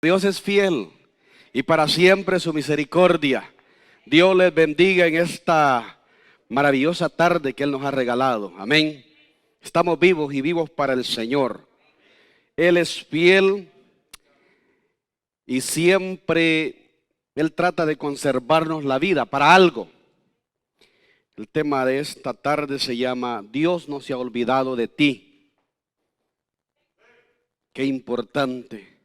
Dios es fiel y para siempre su misericordia. Dios les bendiga en esta maravillosa tarde que Él nos ha regalado. Amén. Estamos vivos y vivos para el Señor. Él es fiel y siempre Él trata de conservarnos la vida para algo. El tema de esta tarde se llama Dios no se ha olvidado de ti. Qué importante.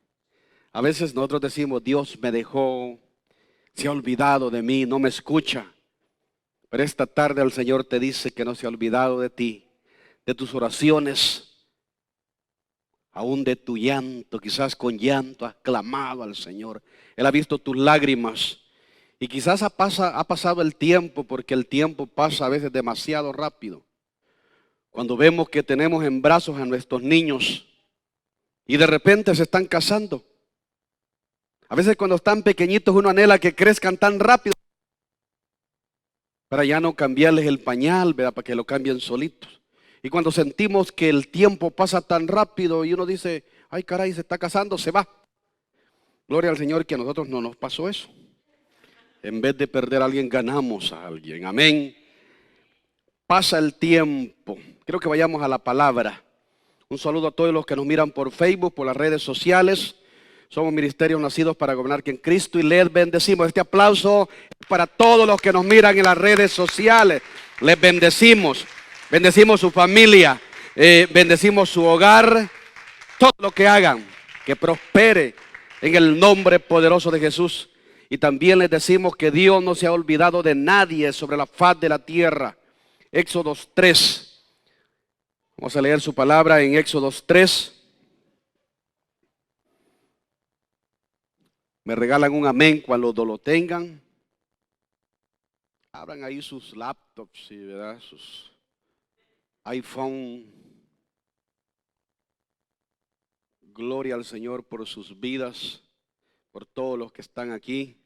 A veces nosotros decimos, Dios me dejó, se ha olvidado de mí, no me escucha. Pero esta tarde el Señor te dice que no se ha olvidado de ti, de tus oraciones, aún de tu llanto. Quizás con llanto has clamado al Señor. Él ha visto tus lágrimas. Y quizás ha pasado el tiempo, porque el tiempo pasa a veces demasiado rápido. Cuando vemos que tenemos en brazos a nuestros niños y de repente se están casando. A veces cuando están pequeñitos uno anhela que crezcan tan rápido para ya no cambiarles el pañal, ¿verdad? Para que lo cambien solitos. Y cuando sentimos que el tiempo pasa tan rápido y uno dice, ay caray, se está casando, se va. Gloria al Señor que a nosotros no nos pasó eso. En vez de perder a alguien, ganamos a alguien. Amén. Pasa el tiempo. Quiero que vayamos a la palabra. Un saludo a todos los que nos miran por Facebook, por las redes sociales. Somos ministerios nacidos para gobernar en Cristo y les bendecimos. Este aplauso es para todos los que nos miran en las redes sociales. Les bendecimos. Bendecimos su familia. Bendecimos su hogar. Todo lo que hagan, que prospere en el nombre poderoso de Jesús. Y también les decimos que Dios no se ha olvidado de nadie sobre la faz de la tierra. Éxodo 3. Vamos a leer su palabra en Éxodo 3. Me regalan un amén cuando lo tengan. Abran ahí sus laptops, ¿sí, verdad? Sus iPhone. Gloria al Señor por sus vidas, por todos los que están aquí.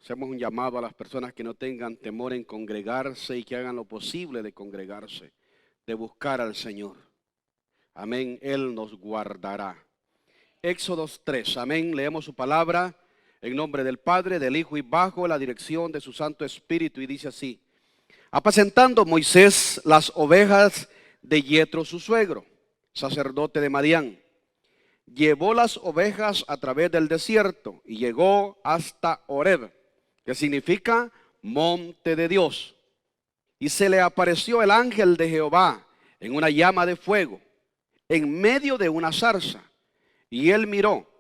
Hacemos un llamado a las personas que no tengan temor en congregarse y que hagan lo posible de congregarse, de buscar al Señor. Amén, Él nos guardará. Éxodo 3, amén, leemos su palabra en nombre del Padre, del Hijo y bajo la dirección de su Santo Espíritu. Y dice así: apacentando Moisés las ovejas de Yetro su suegro, sacerdote de Madián, llevó las ovejas a través del desierto y llegó hasta Horeb, que significa monte de Dios. Y se le apareció el ángel de Jehová en una llama de fuego, en medio de una zarza. Y él miró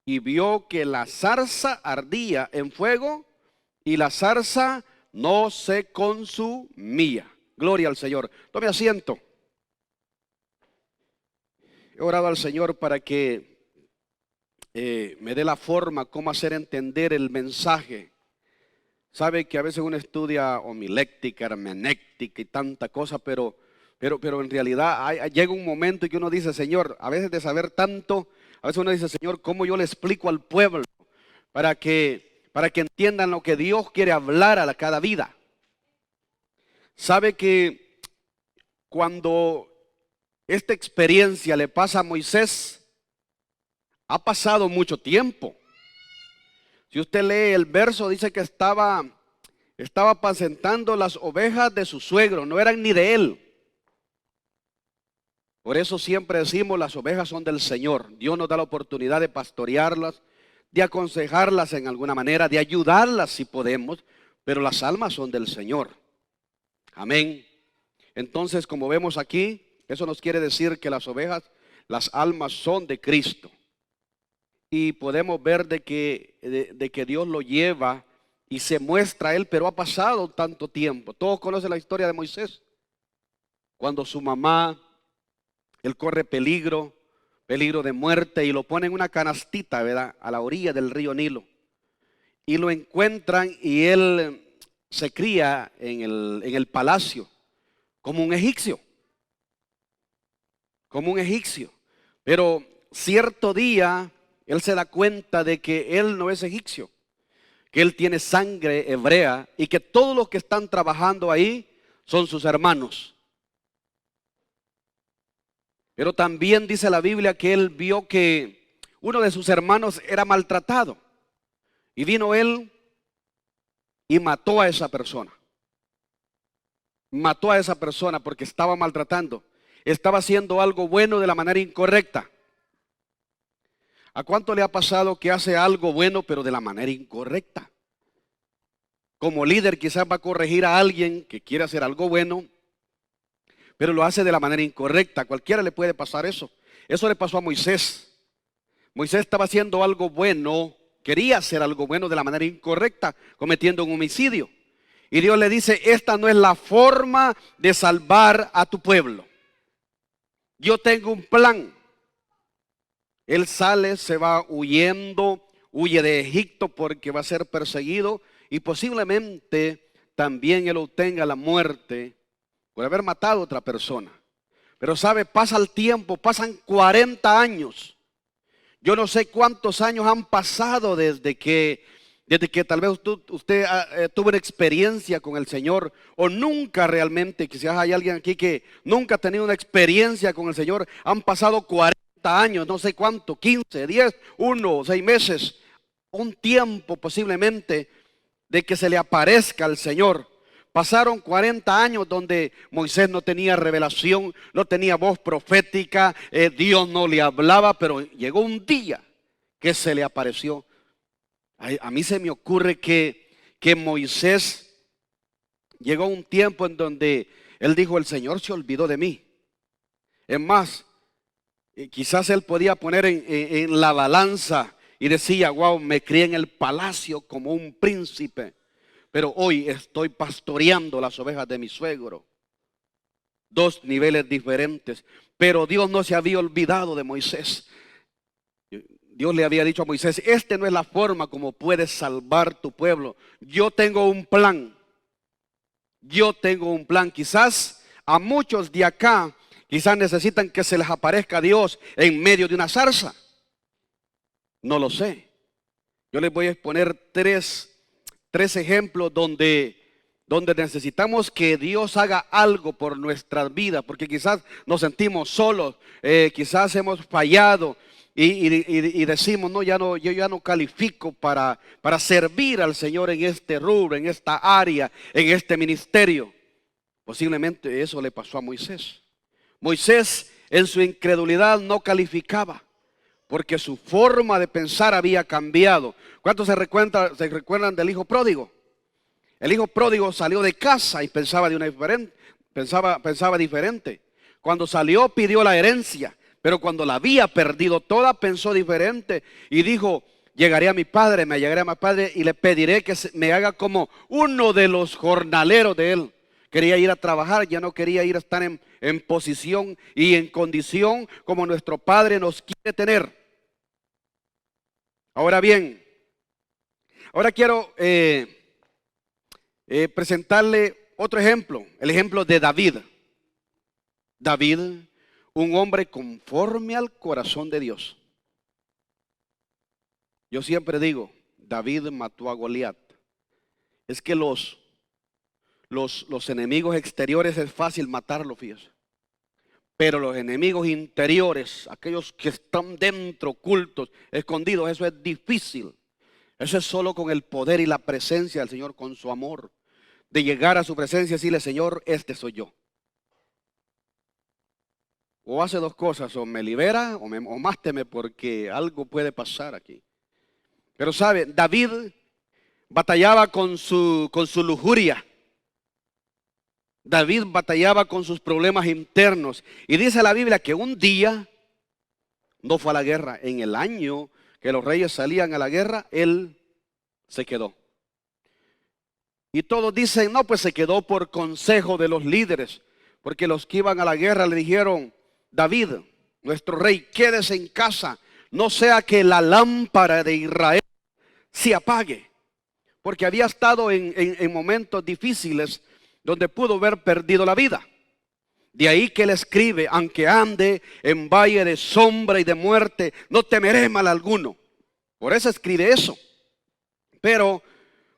y vio que la zarza ardía en fuego y la zarza no se consumía. Gloria al Señor. Tome asiento. He orado al Señor para que me dé la forma, cómo hacer entender el mensaje. Sabe que a veces uno estudia homiléctica, hermenéutica y tanta cosa, pero en realidad llega un momento en que uno dice, Señor, a veces de saber tanto, a veces uno dice, Señor, ¿cómo yo le explico al pueblo para que entiendan lo que Dios quiere hablar a cada vida? Sabe que cuando esta experiencia le pasa a Moisés, ha pasado mucho tiempo. Si usted lee el verso, dice que estaba apacentando las ovejas de su suegro, no eran ni de él. Por eso siempre decimos, las ovejas son del Señor. Dios nos da la oportunidad de pastorearlas, de aconsejarlas en alguna manera, de ayudarlas si podemos, pero las almas son del Señor. Amén. Entonces, como vemos aquí, eso nos quiere decir que las ovejas, las almas son de Cristo. Y podemos ver de que Dios lo lleva y se muestra a él, pero ha pasado tanto tiempo. Todos conocen la historia de Moisés. Cuando su mamá, él corre peligro de muerte y lo pone en una canastita, ¿verdad? A la orilla del río Nilo. Y lo encuentran y él se cría en el palacio como un egipcio. Como un egipcio. Pero cierto día él se da cuenta de que él no es egipcio, que él tiene sangre hebrea y que todos los que están trabajando ahí son sus hermanos. Pero también dice la Biblia que él vio que uno de sus hermanos era maltratado. Y vino él y mató a esa persona. Mató a esa persona porque estaba maltratando. Estaba haciendo algo bueno de la manera incorrecta. ¿A cuánto le ha pasado que hace algo bueno pero de la manera incorrecta? Como líder quizás va a corregir a alguien que quiere hacer algo bueno, pero lo hace de la manera incorrecta. A cualquiera le puede pasar eso. Eso le pasó a Moisés. Moisés estaba haciendo algo bueno, quería hacer algo bueno de la manera incorrecta, cometiendo un homicidio. Y Dios le dice, esta no es la forma de salvar a tu pueblo. Yo tengo un plan. Él sale, se va huyendo, huye de Egipto porque va a ser perseguido y posiblemente también él obtenga la muerte por haber matado a otra persona. Pero sabe, pasa el tiempo, pasan 40 años. Yo no sé cuántos años han pasado desde que tal vez usted tuvo una experiencia con el Señor o nunca realmente, quizás hay alguien aquí que nunca ha tenido una experiencia con el Señor. Han pasado 40 años, no sé cuánto, 15, 10, 1, 6 meses, un tiempo posiblemente de que se le aparezca al Señor. Pasaron 40 años donde Moisés no tenía revelación, no tenía voz profética, Dios no le hablaba, pero llegó un día que se le apareció. A mí se me ocurre que Moisés llegó un tiempo en donde él dijo, el Señor se olvidó de mí. Es más, quizás él podía poner en la balanza y decía, wow, me crié en el palacio como un príncipe, pero hoy estoy pastoreando las ovejas de mi suegro. Dos niveles diferentes. Pero Dios no se había olvidado de Moisés. Dios le había dicho a Moisés, esta no es la forma como puedes salvar tu pueblo. Yo tengo un plan. Yo tengo un plan. Quizás a muchos de acá, quizás necesitan que se les aparezca Dios en medio de una zarza. No lo sé. Yo les voy a exponer tres ejemplos donde necesitamos que Dios haga algo por nuestras vidas, porque quizás nos sentimos solos, quizás hemos fallado y decimos, no, yo ya no califico para servir al Señor en este rubro, en esta área, en este ministerio. Posiblemente eso le pasó a Moisés. Moisés en su incredulidad no calificaba, porque su forma de pensar había cambiado. ¿Cuántos se recuerdan del hijo pródigo? El hijo pródigo salió de casa y pensaba pensaba diferente. Cuando salió pidió la herencia, pero cuando la había perdido toda pensó diferente y dijo, llegaré a mi padre, me llegaré a mi padre y le pediré que me haga como uno de los jornaleros de él. Quería ir a trabajar, ya no quería ir a estar en posición y en condición como nuestro Padre nos quiere tener. Ahora bien, ahora quiero presentarle otro ejemplo, el ejemplo de David. David, un hombre conforme al corazón de Dios. Yo siempre digo, David mató a Goliat. Es que los enemigos exteriores es fácil matarlos, fíjese. Pero los enemigos interiores, aquellos que están dentro, ocultos, escondidos, eso es difícil. Eso es solo con el poder y la presencia del Señor, con su amor. De llegar a su presencia y decirle, Señor, este soy yo. O hace dos cosas, o me libera o máteme porque algo puede pasar aquí. Pero sabe, David batallaba con su lujuria. David batallaba con sus problemas internos. Y dice la Biblia que un día no fue a la guerra. En el año que los reyes salían a la guerra, él se quedó. Y todos dicen, no, pues se quedó por consejo de los líderes. Porque los que iban a la guerra le dijeron, David, nuestro rey, quédese en casa. No sea que la lámpara de Israel se apague. Porque había estado en momentos difíciles donde pudo haber perdido la vida. De ahí que él escribe, aunque ande en valle de sombra y de muerte, no temeré mal alguno. Por eso escribe eso. Pero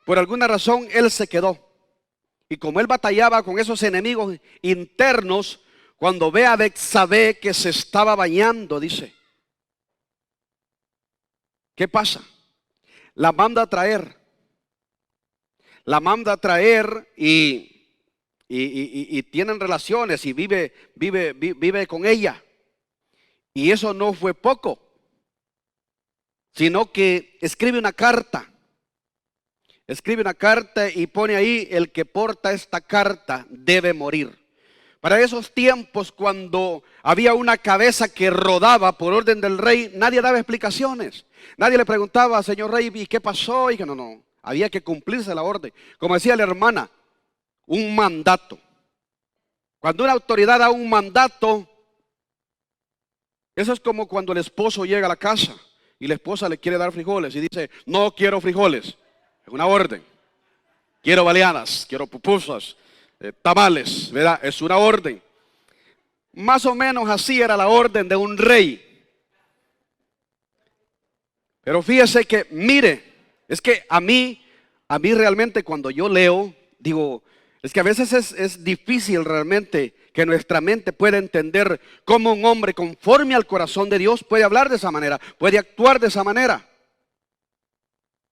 por alguna razón él se quedó. Y como él batallaba con esos enemigos internos, cuando ve a Betsabé que se estaba bañando, dice, ¿Qué pasa? La manda a traer. La manda a traer y tienen relaciones y vive con ella. Y eso no fue poco, sino que escribe una carta. Escribe una carta y pone ahí: el que porta esta carta debe morir. Para esos tiempos, cuando había una cabeza que rodaba por orden del rey, nadie daba explicaciones. Nadie le preguntaba: señor rey, ¿y qué pasó? Y que no, había que cumplirse la orden. Como decía la hermana, un mandato. Cuando una autoridad da un mandato, eso es como cuando el esposo llega a la casa y la esposa le quiere dar frijoles y dice: no quiero frijoles. Es una orden. Quiero baleadas, quiero pupusas, tamales, ¿verdad? Es una orden. Más o menos así era la orden de un rey. Pero fíjese que, mire, es que a mí realmente cuando yo leo, digo, es que a veces es difícil realmente que nuestra mente pueda entender cómo un hombre conforme al corazón de Dios puede hablar de esa manera, puede actuar de esa manera.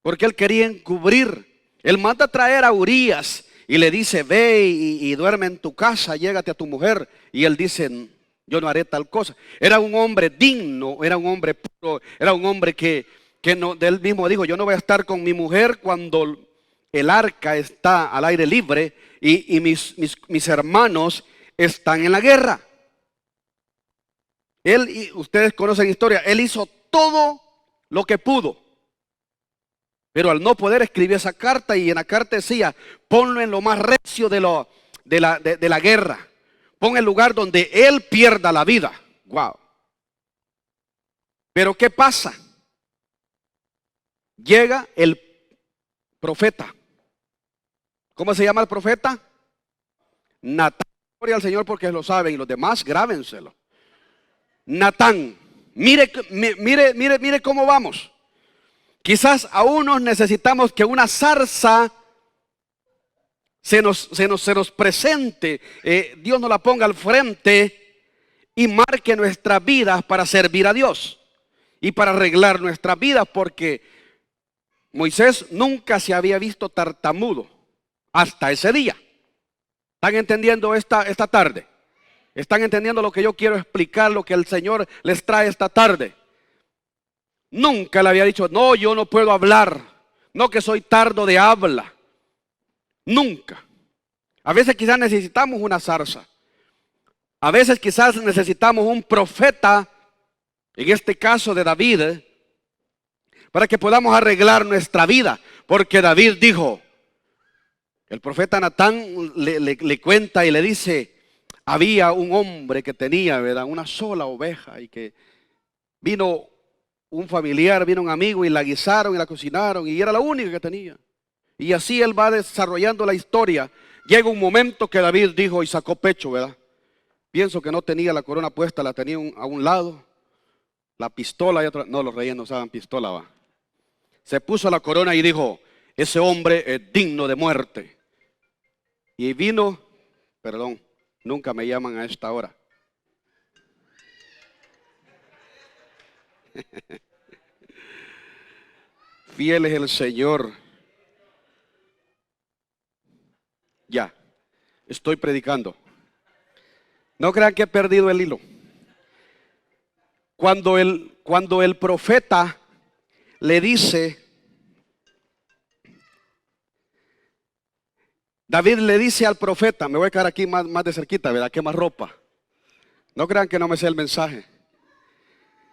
Porque él quería encubrir. Él manda a traer a Urías y le dice: ve y duerme en tu casa, llégate a tu mujer. Y él dice: yo no haré tal cosa. Era un hombre digno, era un hombre puro, era un hombre que no, él mismo dijo: yo no voy a estar con mi mujer cuando el arca está al aire libre y mis hermanos están en la guerra. Él, ustedes conocen la historia, él hizo todo lo que pudo. Pero al no poder escribir esa carta, y en la carta decía: ponlo en lo más recio de la guerra. Pon el lugar donde él pierda la vida. Wow. Pero ¿qué pasa? Llega el profeta. ¿Cómo se llama el profeta? Natán. Gloria al Señor porque lo saben, y los demás grábenselo. Natán. Mire cómo vamos. Quizás a unos necesitamos que una zarza se nos presente, Dios nos la ponga al frente y marque nuestras vidas para servir a Dios y para arreglar nuestras vidas, porque Moisés nunca se había visto tartamudo hasta ese día. ¿Están entendiendo esta tarde? ¿Están entendiendo lo que yo quiero explicar, lo que el Señor les trae esta tarde? Nunca le había dicho: no, yo no puedo hablar, no, que soy tardo de habla. Nunca. A veces quizás necesitamos una zarza. A veces quizás necesitamos un profeta, en este caso de David, para que podamos arreglar nuestra vida. Porque David dijo, el profeta Natán le cuenta y le dice: había un hombre que tenía, ¿verdad?, una sola oveja, y que vino un familiar, vino un amigo y la guisaron y la cocinaron, y era la única que tenía. Y así él va desarrollando la historia. Llega un momento que David dijo y sacó pecho, ¿verdad? Pienso que no tenía la corona puesta, la tenía a un lado, la pistola y otra. No, los reyes no usaban pistola, va. Se puso la corona y dijo: ese hombre es digno de muerte. Y vino, perdón, nunca me llaman a esta hora. Fiel es el Señor. Ya, estoy predicando. No crean que he perdido el hilo. Cuando el profeta le dice, David le dice al profeta, me voy a quedar aquí más de cerquita, ¿verdad? Que más ropa. No crean que no me sé el mensaje.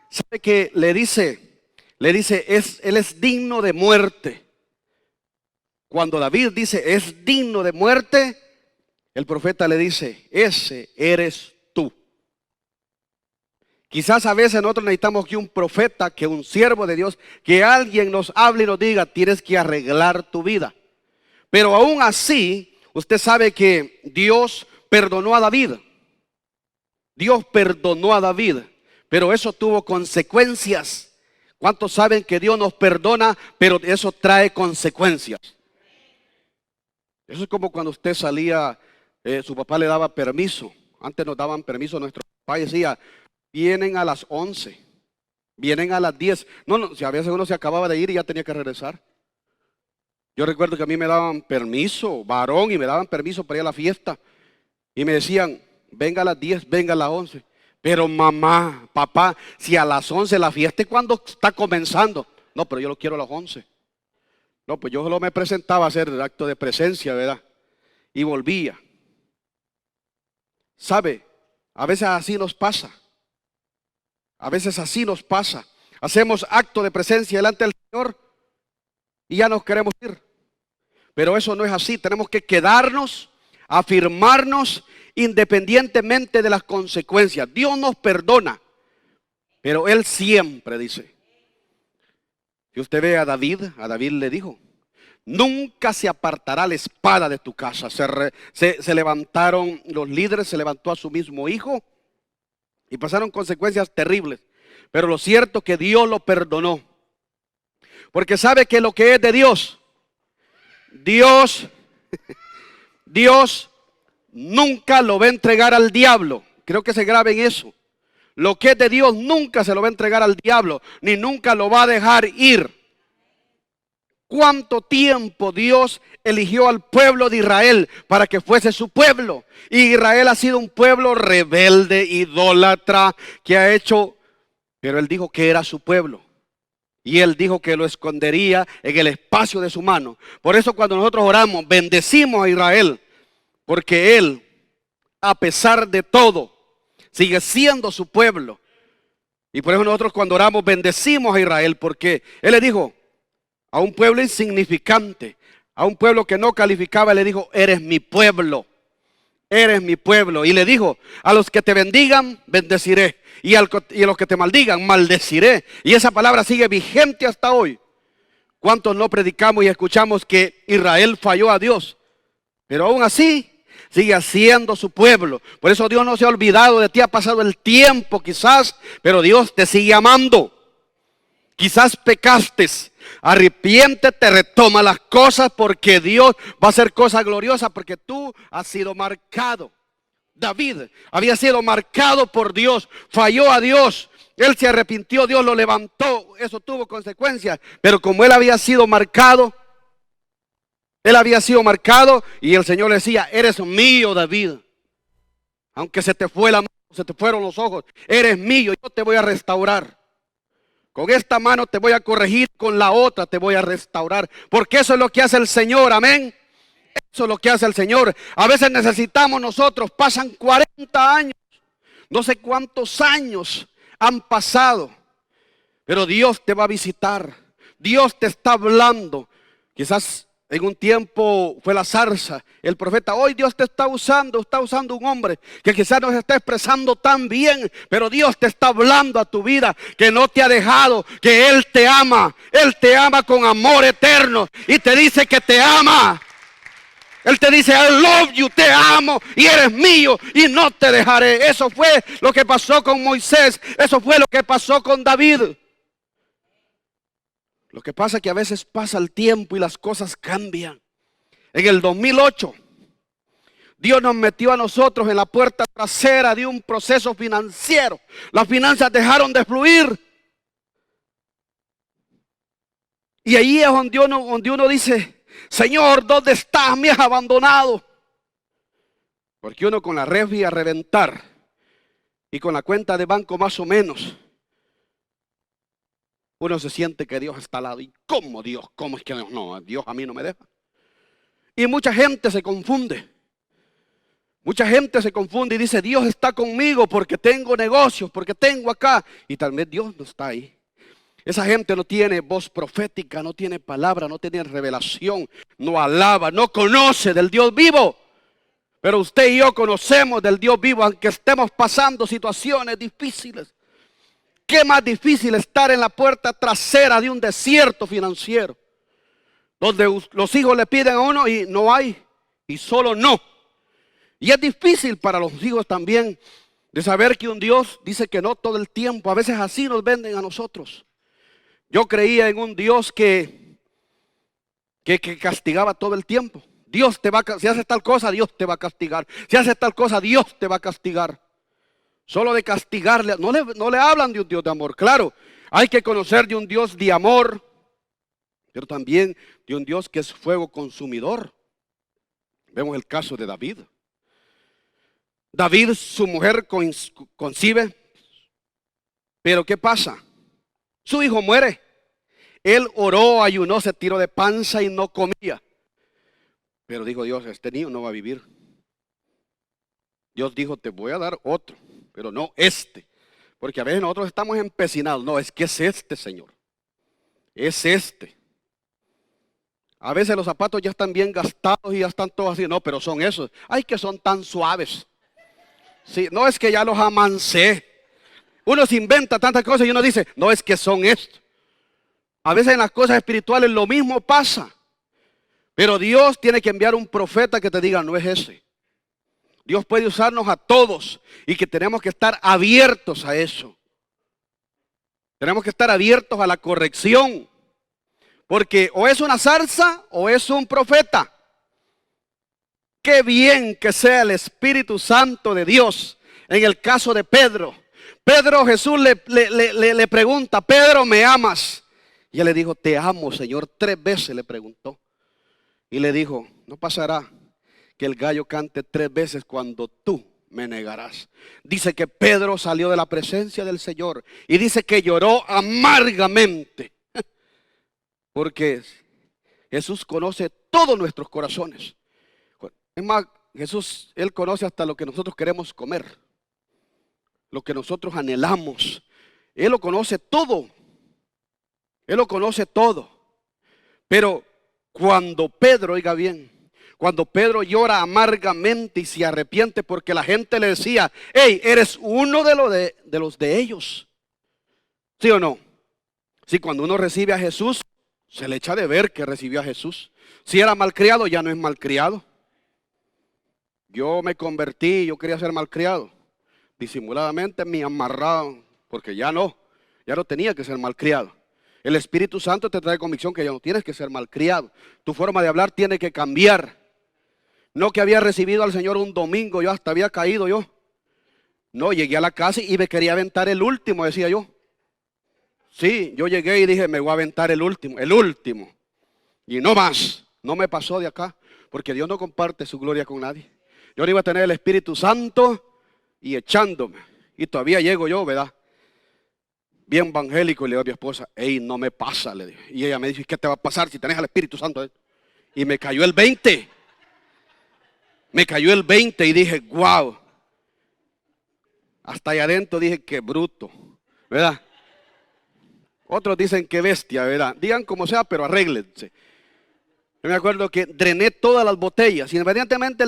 ¿Sabe que le dice, él es digno de muerte? Cuando David dice es digno de muerte, el profeta le dice: ese eres tú. Quizás a veces nosotros necesitamos que un profeta, que un siervo de Dios, que alguien nos hable y nos diga: tienes que arreglar tu vida. Pero aún así, usted sabe que Dios perdonó a David. Dios perdonó a David, pero eso tuvo consecuencias. ¿Cuántos saben que Dios nos perdona, pero eso trae consecuencias? Eso es como cuando usted salía, su papá le daba permiso. Antes nos daban permiso, nuestro papá decía: vienen a las 11. Vienen a las 10. No, no, si a veces uno se acababa de ir y ya tenía que regresar. Yo recuerdo que a mí me daban permiso, varón, y me daban permiso para ir a la fiesta. Y me decían, venga a las 10, venga a las 11. Pero mamá, papá, si a las 11 la fiesta es cuando está comenzando. No, pero yo lo quiero a las 11. No, pues yo solo me presentaba a hacer el acto de presencia, ¿verdad? Y volvía. ¿Sabe? A veces así nos pasa. A veces así nos pasa. Hacemos acto de presencia delante del Señor y ya nos queremos ir. Pero eso no es así. Tenemos que quedarnos, afirmarnos independientemente de las consecuencias. Dios nos perdona, pero Él siempre dice. Si usted ve a David le dijo, nunca se apartará la espada de tu casa. Se levantaron los líderes, se levantó a su mismo hijo y pasaron consecuencias terribles. Pero lo cierto es que Dios lo perdonó. Porque sabe que lo que es de Dios, Dios nunca lo va a entregar al diablo. Creo que se graben eso. Lo que es de Dios nunca se lo va a entregar al diablo, ni nunca lo va a dejar ir. ¿Cuánto tiempo Dios eligió al pueblo de Israel para que fuese su pueblo? Y Israel ha sido un pueblo rebelde, idólatra, que ha hecho, pero Él dijo que era su pueblo. Y Él dijo que lo escondería en el espacio de su mano. Por eso cuando nosotros oramos, bendecimos a Israel, porque Él, a pesar de todo, sigue siendo su pueblo. Y por eso nosotros cuando oramos, bendecimos a Israel, porque Él le dijo a un pueblo insignificante, a un pueblo que no calificaba, le dijo, eres mi pueblo, eres mi pueblo. Y le dijo, a los que te bendigan, bendeciré. Y a los que te maldigan, maldeciré. Y esa palabra sigue vigente hasta hoy. ¿Cuántos no predicamos y escuchamos que Israel falló a Dios? Pero aún así, sigue siendo su pueblo. Por eso Dios no se ha olvidado de ti. Ha pasado el tiempo quizás, pero Dios te sigue amando. Quizás pecaste, arrepiéntete, retoma las cosas, porque Dios va a hacer cosas gloriosas, porque tú has sido marcado. David había sido marcado por Dios, falló a Dios, él se arrepintió, Dios lo levantó, eso tuvo consecuencias, pero como él había sido marcado y el Señor le decía, eres mío, David, aunque se te fue la mano, se te fueron los ojos, eres mío, yo te voy a restaurar. Con esta mano te voy a corregir, con la otra te voy a restaurar. Porque eso es lo que hace el Señor, amén. Eso es lo que hace el Señor. A veces necesitamos nosotros, pasan 40 años, no sé cuántos años han pasado, pero Dios te va a visitar. Dios te está hablando. Quizás en un tiempo fue la zarza, el profeta. Hoy Dios te está usando un hombre que quizás no se está expresando tan bien, pero Dios te está hablando a tu vida, que no te ha dejado, que Él te ama con amor eterno y te dice que te ama. Él te dice, I love you, te amo y eres mío y no te dejaré. Eso fue lo que pasó con Moisés, eso fue lo que pasó con David. Lo que pasa es que a veces pasa el tiempo y las cosas cambian. En el 2008, Dios nos metió a nosotros en la puerta trasera de un proceso financiero. Las finanzas dejaron de fluir. Y ahí es donde uno dice, Señor, ¿dónde estás? Me has abandonado. Porque uno con la refri a reventar y con la cuenta de banco más o menos, uno se siente que Dios está al lado. ¿Y cómo Dios? ¿Cómo es que no? Dios a mí no me deja. Y mucha gente se confunde. Mucha gente se confunde y dice, Dios está conmigo porque tengo negocios, porque tengo acá. Y tal vez Dios no está ahí. Esa gente no tiene voz profética, no tiene palabra, no tiene revelación, no alaba, no conoce del Dios vivo. Pero usted y yo conocemos del Dios vivo, aunque estemos pasando situaciones difíciles. ¿Qué más difícil estar en la puerta trasera de un desierto financiero? Donde los hijos le piden a uno y no hay, y solo no. Y es difícil para los hijos también de saber que un Dios dice que no todo el tiempo. A veces así nos venden a nosotros. Yo creía en un Dios que castigaba todo el tiempo. Dios te va a, si haces tal cosa, Dios te va a castigar. Si haces tal cosa, Dios te va a castigar. Solo de castigarle, no le hablan de un Dios de amor. Claro, Hay que conocer de un Dios de amor, pero también de un Dios que es fuego consumidor. Vemos el caso de David. David, su mujer concibe, pero ¿qué pasa? Su hijo muere. Él oró, ayunó, se tiró de panza y no comía. Pero dijo Dios, este niño no va a vivir. Dios dijo, te voy a dar otro, pero no este. Porque a veces nosotros estamos empecinados. No, es que es este, Señor. Es este. A veces los zapatos ya están bien gastados y ya están todos así. No, pero son esos. Ay, que son tan suaves. Sí, no es que ya los amancé. Uno se inventa tantas cosas y uno dice, no es que son estos. A veces en las cosas espirituales lo mismo pasa. Pero Dios tiene que enviar un profeta que te diga, no es ese. Dios puede usarnos a todos y que tenemos que estar abiertos a eso. Tenemos que estar abiertos a la corrección. Porque o es una zarza o es un profeta. Qué bien que sea el Espíritu Santo de Dios. En el caso de Pedro. Pedro, Jesús le pregunta, Pedro, ¿me amas? Y él le dijo, te amo, Señor. 3 veces le preguntó. Y le dijo, no pasará que el gallo cante 3 veces cuando tú me negarás. Dice que Pedro salió de la presencia del Señor y dice que lloró amargamente. Porque Jesús conoce todos nuestros corazones. Es más, Jesús, Él conoce hasta lo que nosotros queremos comer, lo que nosotros anhelamos. Él lo conoce todo. Él lo conoce todo. Pero cuando Pedro, oiga bien, cuando Pedro llora amargamente y se arrepiente porque la gente le decía, hey, eres uno de los de ellos. ¿Sí o no? Si cuando uno recibe a Jesús, se le echa de ver que recibió a Jesús. Si era malcriado, ya no es malcriado. Yo me convertí, yo quería ser malcriado. Disimuladamente me amarraron, porque ya no tenía que ser malcriado. El Espíritu Santo te trae convicción que ya no tienes que ser malcriado. Tu forma de hablar tiene que cambiar. No que había recibido al Señor un domingo, yo hasta había caído yo. No, llegué a la casa y me quería aventar el último, decía yo. Sí, yo llegué y dije, me voy a aventar el último. Y no más, no me pasó de acá, porque Dios no comparte su gloria con nadie. Yo no iba a tener el Espíritu Santo y echándome. Y todavía llego yo, ¿verdad? Bien evangélico, y le digo a mi esposa, hey, no me pasa, le dije. Y ella me dice, ¿qué te va a pasar si tenés al Espíritu Santo? Y me cayó el 20. Me cayó el 20 y dije, wow. Hasta allá adentro dije, qué bruto, ¿verdad? Otros dicen que bestia, ¿verdad? Digan como sea, pero arréglense. Yo me acuerdo que drené todas las botellas, independientemente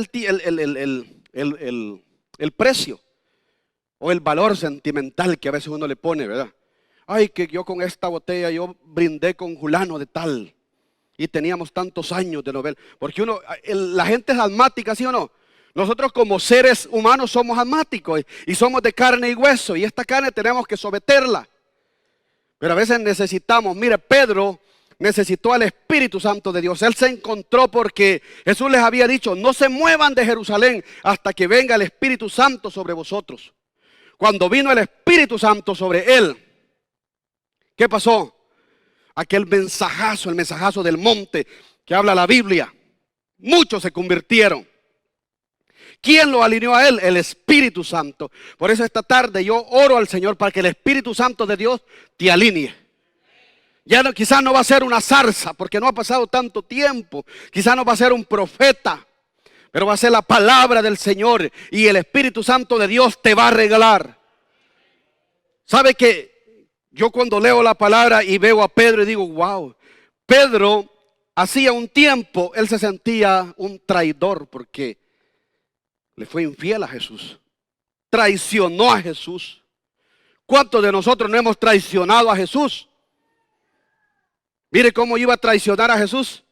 el precio o el valor sentimental que a veces uno le pone, ¿verdad? Ay, que yo con esta botella yo brindé con fulano de tal. Y teníamos tantos años de novela. Porque la gente es almática, ¿sí o no? Nosotros como seres humanos somos almáticos y somos de carne y hueso. Y esta carne tenemos que someterla. Pero a veces necesitamos, mire, Pedro necesitó al Espíritu Santo de Dios. Él se encontró porque Jesús les había dicho, no se muevan de Jerusalén hasta que venga el Espíritu Santo sobre vosotros. Cuando vino el Espíritu Santo sobre él, ¿qué pasó? Aquel mensajazo, el mensajazo del monte que habla la Biblia. Muchos se convirtieron. ¿Quién lo alineó a él? El Espíritu Santo. Por eso esta tarde yo oro al Señor para que el Espíritu Santo de Dios te alinee. Ya no, quizás no va a ser una zarza porque no ha pasado tanto tiempo. Quizás no va a ser un profeta, pero va a ser la palabra del Señor y el Espíritu Santo de Dios te va a regalar. ¿Sabe qué? Yo cuando leo la palabra y veo a Pedro y digo, wow, Pedro hacía un tiempo, él se sentía un traidor porque le fue infiel a Jesús. Traicionó a Jesús. ¿Cuántos de nosotros no hemos traicionado a Jesús? Mire cómo iba a traicionar a Jesús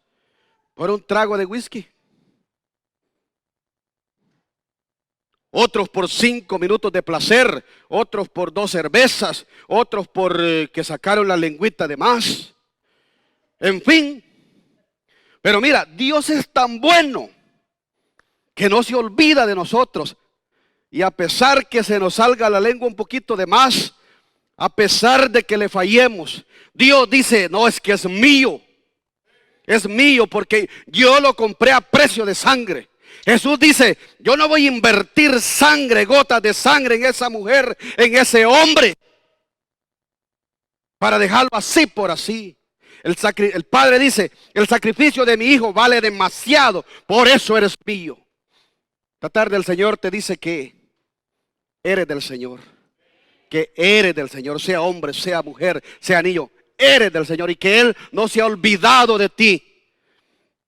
por un trago de whisky. Otros por 5 minutos de placer, otros por 2 cervezas, otros por que sacaron la lengüita de más. En fin, pero mira, Dios es tan bueno que no se olvida de nosotros. Y a pesar que se nos salga la lengua un poquito de más, A pesar de que le fallemos, Dios dice, no, es que es mío. Es mío porque yo lo compré a precio de sangre. Jesús dice, yo no voy a invertir sangre, gotas de sangre en esa mujer, en ese hombre, para dejarlo así por así. El Padre dice, el sacrificio de mi hijo vale demasiado, por eso eres mío. Esta tarde el Señor te dice que eres del Señor. Que eres del Señor, sea hombre, sea mujer, sea niño, eres del Señor y que Él no se ha olvidado de ti.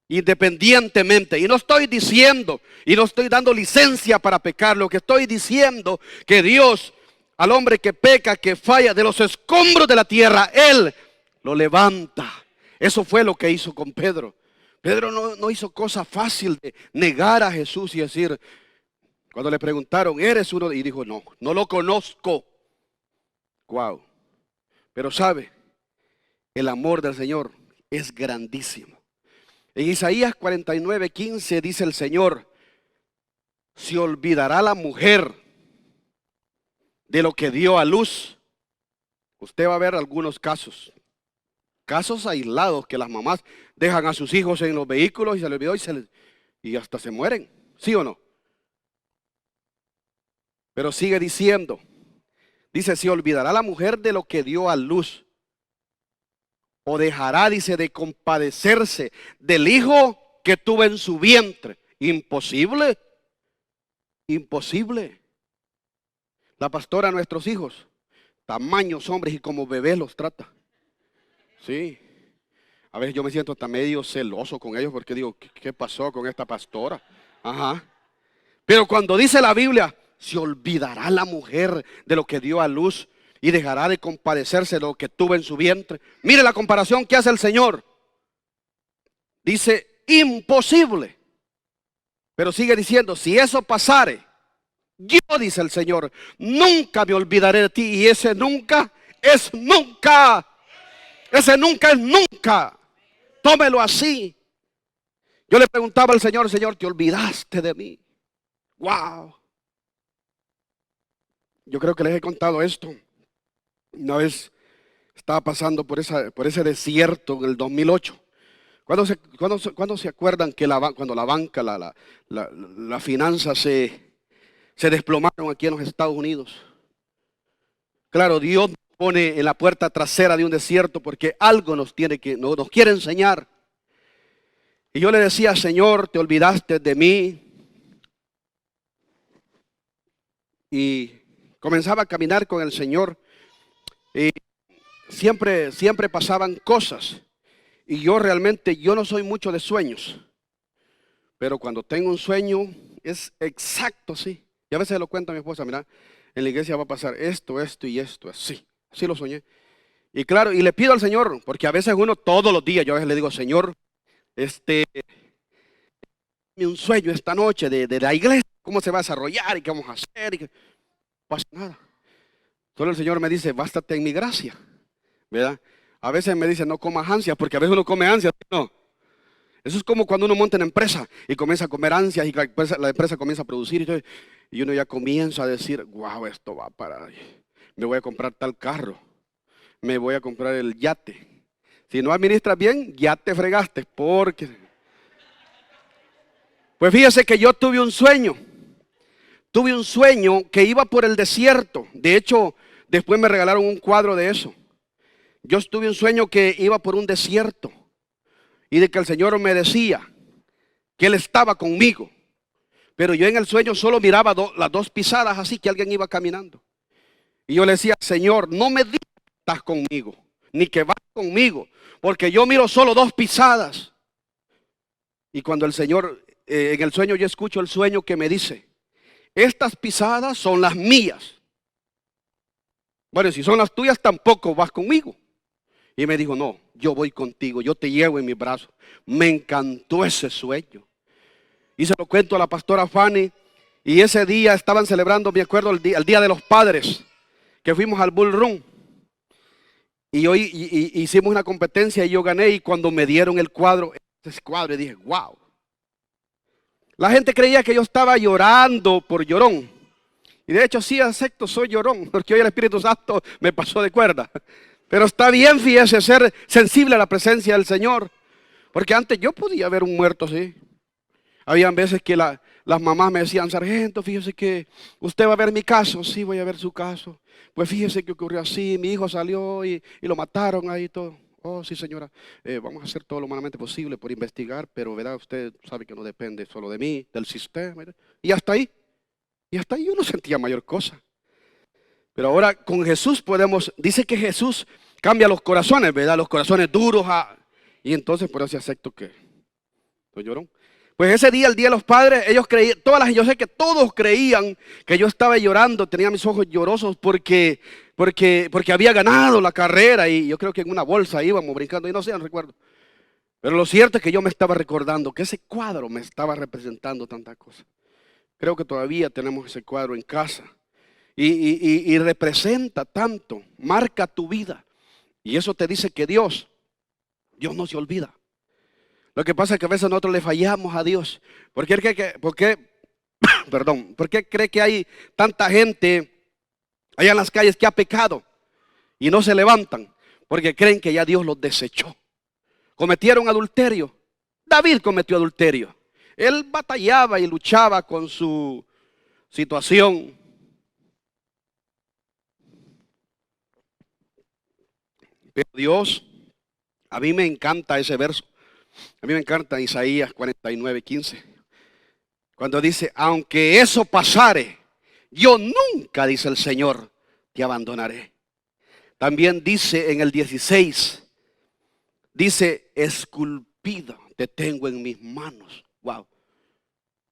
Independientemente, y no estoy diciendo y no estoy dando licencia para pecar, lo que estoy diciendo que Dios al hombre que peca, que falla de los escombros de la tierra, Él lo levanta. Eso fue lo que hizo con Pedro. Pedro no hizo cosa fácil de negar a Jesús y decir, cuando le preguntaron, ¿eres uno? Y dijo, no, no lo conozco. Wow. Pero sabe, el amor del Señor es grandísimo. En Isaías 49:15 dice el Señor, ¿se olvidará la mujer de lo que dio a luz? Usted va a ver algunos casos aislados que las mamás dejan a sus hijos en los vehículos y se les olvidó y hasta se mueren, ¿sí o no? Pero sigue diciendo, dice, ¿se olvidará la mujer de lo que dio a luz? O dejará, dice, de compadecerse del hijo que tuvo en su vientre. Imposible. Imposible. La pastora a nuestros hijos, tamaños hombres y como bebés los trata. Sí. A veces yo me siento hasta medio celoso con ellos porque digo, ¿qué pasó con esta pastora? Ajá. Pero cuando dice la Biblia, se olvidará la mujer de lo que dio a luz y dejará de compadecerse de lo que tuvo en su vientre. Mire la comparación que hace el Señor. Dice, imposible. Pero sigue diciendo, si eso pasare, yo, dice el Señor, nunca me olvidaré de ti. Y ese nunca es nunca. Ese nunca es nunca. Tómelo así. Yo le preguntaba al Señor, Señor, ¿te olvidaste de mí? Wow. Yo creo que les he contado esto. Una vez estaba pasando por ese desierto en el 2008. ¿Cuándo se acuerdan que cuando la banca, la finanza se desplomaron aquí en los Estados Unidos? Claro, Dios nos pone en la puerta trasera de un desierto porque algo nos quiere enseñar. Y yo le decía, Señor, te olvidaste de mí. Y comenzaba a caminar con el Señor. Y siempre pasaban cosas. Y yo no soy mucho de sueños. Pero cuando tengo un sueño, es exacto, sí. Y a veces lo cuento a mi esposa, mira, en la iglesia va a pasar esto, esto y esto, así. Así lo soñé. Y claro, y le pido al Señor, porque a veces uno todos los días, yo a veces le digo, Señor, un sueño esta noche de la iglesia, cómo se va a desarrollar y qué vamos a hacer. Y que no pasa nada. Solo el Señor me dice, bástate en mi gracia. ¿Verdad? A veces me dice, no comas ansias, porque a veces uno come ansias. No. Eso es como cuando uno monta una empresa y comienza a comer ansias y la empresa comienza a producir. Y uno ya comienza a decir, wow, esto va para... Me voy a comprar tal carro. Me voy a comprar el yate. Si no administras bien, ya te fregaste. Porque... Pues fíjese que yo tuve un sueño. Tuve un sueño que iba por el desierto. De hecho, después me regalaron un cuadro de eso. Yo tuve un sueño que iba por un desierto. Y de que el Señor me decía que Él estaba conmigo. Pero yo en el sueño solo miraba las dos pisadas así que alguien iba caminando. Y yo le decía, Señor, no me digas que estás conmigo, ni que vas conmigo. Porque yo miro solo dos pisadas. Y cuando el Señor, en el sueño yo escucho el sueño que me dice, estas pisadas son las mías. Bueno, si son las tuyas tampoco vas conmigo. Y me dijo, no, yo voy contigo, yo te llevo en mis brazos. Me encantó ese sueño. Y se lo cuento a la pastora Fanny. Y ese día estaban celebrando, me acuerdo, el día de los padres, que fuimos al Bull Run. Y hoy hicimos una competencia y yo gané. Y cuando me dieron el cuadro, ese cuadro, dije, wow. La gente creía que yo estaba llorando por llorón. Y de hecho sí acepto, soy llorón, porque hoy el Espíritu Santo me pasó de cuerda. Pero está bien, fíjese, ser sensible a la presencia del Señor. Porque antes yo podía ver un muerto así. Habían veces que las mamás me decían, sargento, fíjese que usted va a ver mi caso. Sí, voy a ver su caso. Pues fíjese que ocurrió así, mi hijo salió y lo mataron ahí y todo. Oh, sí, señora, vamos a hacer todo lo humanamente posible por investigar, pero ¿verdad? Usted sabe que no depende solo de mí, del sistema. ¿Verdad? Y hasta ahí yo no sentía mayor cosa. Pero ahora con Jesús podemos, dice que Jesús cambia los corazones, ¿verdad? Los corazones duros. Y entonces por eso acepto que soy llorón. Pues ese día, el Día de los Padres, ellos creían, yo sé que todos creían que yo estaba llorando, tenía mis ojos llorosos porque había ganado la carrera y yo creo que en una bolsa íbamos brincando y no sé, no recuerdo. Pero lo cierto es que yo me estaba recordando que ese cuadro me estaba representando tantas cosas. Creo que todavía tenemos ese cuadro en casa y representa tanto, marca tu vida. Y eso te dice que Dios no se olvida. Lo que pasa es que a veces nosotros le fallamos a Dios. ¿Por qué cree que hay tanta gente allá en las calles que ha pecado y no se levantan? Porque creen que ya Dios los desechó. Cometieron adulterio. David cometió adulterio. Él batallaba y luchaba con su situación. Pero Dios, a mí me encanta ese verso. A mí me encanta Isaías 49:15. Cuando dice, aunque eso pasare, yo nunca, dice el Señor, te abandonaré. También dice en el 16, dice, esculpido te tengo en mis manos. Wow.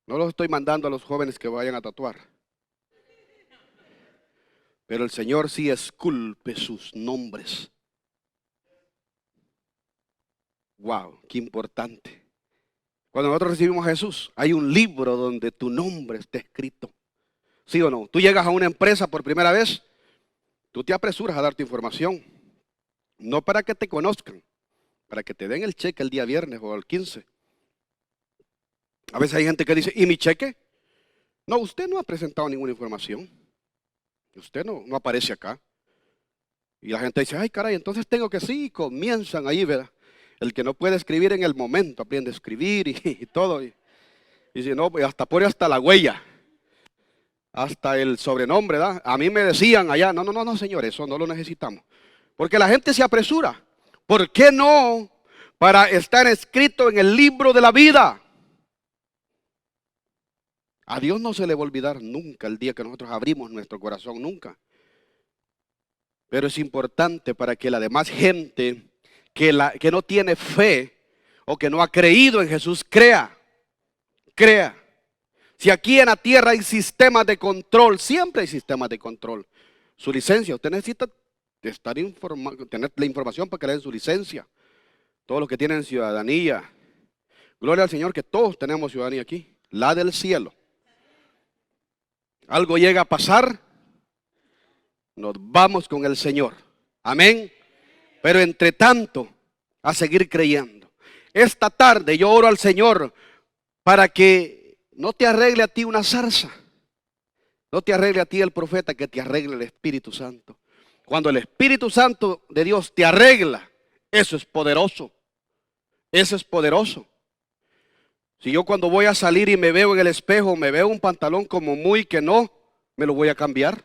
No los estoy mandando a los jóvenes que vayan a tatuar. Pero el Señor sí esculpe sus nombres. Wow, qué importante. Cuando nosotros recibimos a Jesús, hay un libro donde tu nombre está escrito. ¿Sí o no? Tú llegas a una empresa por primera vez, tú te apresuras a dar tu información. No para que te conozcan, para que te den el cheque el día viernes o el 15. A veces hay gente que dice, ¿y mi cheque? No, usted no ha presentado ninguna información. Usted no aparece acá. Y la gente dice, ay caray, entonces tengo que sí, y comienzan ahí, ¿verdad? El que no puede escribir en el momento, aprende a escribir y todo. Y si no, pues hasta pone hasta la huella, hasta el sobrenombre, ¿verdad? A mí me decían allá, no, señor, eso no lo necesitamos. Porque la gente se apresura. ¿Por qué no? Para estar escrito en el libro de la vida. A Dios no se le va a olvidar nunca el día que nosotros abrimos nuestro corazón, nunca. Pero es importante para que la demás gente que no tiene fe o que no ha creído en Jesús crea. Si aquí en la tierra hay sistemas de control, siempre hay sistemas de control. Su licencia, usted necesita estar informado, tener la información para que le den su licencia. Todos los que tienen ciudadanía. Gloria al Señor que todos tenemos ciudadanía aquí, la del cielo. Algo llega a pasar, nos vamos con el Señor. Amén. Pero entre tanto, a seguir creyendo. Esta tarde yo oro al Señor para que no te arregle a ti una zarza. No te arregle a ti el profeta, que te arregle el Espíritu Santo. Cuando el Espíritu Santo de Dios te arregla, eso es poderoso. Eso es poderoso. Si yo cuando voy a salir y me veo en el espejo, me veo un pantalón como muy que no, me lo voy a cambiar.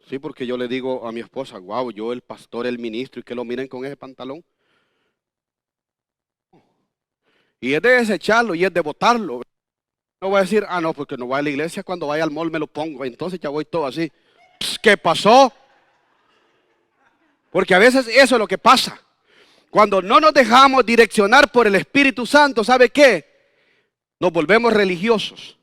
Sí, porque yo le digo a mi esposa, wow, yo el pastor, el ministro, y que lo miren con ese pantalón. Y es de desecharlo y es de botarlo. No voy a decir, no, porque no voy a la iglesia, cuando vaya al mall me lo pongo. Entonces ya voy todo así. ¿Qué pasó? Porque a veces eso es lo que pasa. Cuando no nos dejamos direccionar por el Espíritu Santo, ¿sabe qué? Nos volvemos religiosos.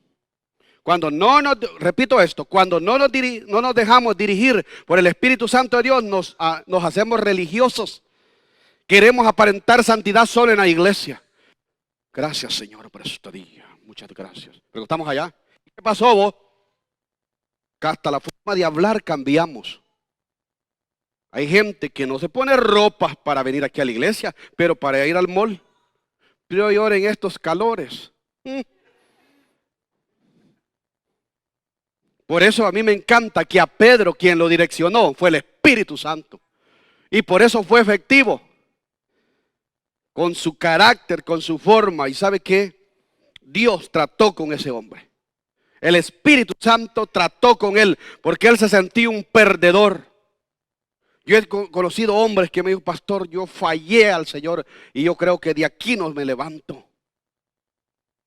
Cuando no nos, repito esto, cuando no nos dejamos dirigir por el Espíritu Santo de Dios, nos hacemos religiosos. Queremos aparentar santidad solo en la iglesia. Gracias, Señor, por este día. Muchas gracias. Pero estamos allá. ¿Qué pasó vos? Que hasta la forma de hablar cambiamos. Hay gente que no se pone ropas para venir aquí a la iglesia, pero para ir al mall. Peor en estos calores. Por eso a mí me encanta que a Pedro quien lo direccionó fue el Espíritu Santo. Y por eso fue efectivo. Con su carácter, con su forma. ¿Y sabe qué? Dios trató con ese hombre. El Espíritu Santo trató con él porque él se sentía un perdedor. Yo he conocido hombres que me dijo, pastor, yo fallé al Señor y yo creo que de aquí no me levanto.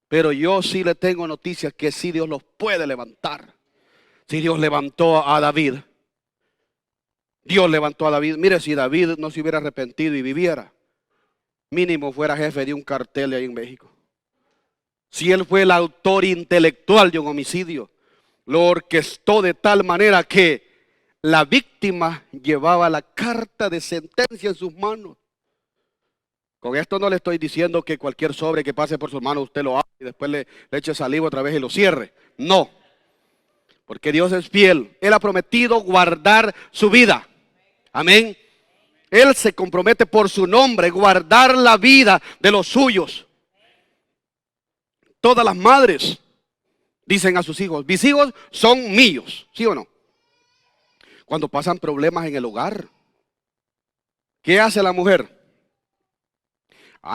Pero yo sí le tengo noticias que sí Dios los puede levantar. Si Dios levantó a David. Dios levantó a David. Mire, si David no se hubiera arrepentido y viviera, mínimo fuera jefe de un cartel ahí en México. Si él fue el autor intelectual de un homicidio, lo orquestó de tal manera que la víctima llevaba la carta de sentencia en sus manos. Con esto no le estoy diciendo que cualquier sobre que pase por sus manos usted lo haga y después le eche saliva otra vez y lo cierre. No, porque Dios es fiel. Él ha prometido guardar su vida. Amén. Él se compromete por su nombre, guardar la vida de los suyos. Todas las madres dicen a sus hijos, mis hijos son míos, ¿sí o no? Cuando pasan problemas en el hogar, ¿qué hace la mujer?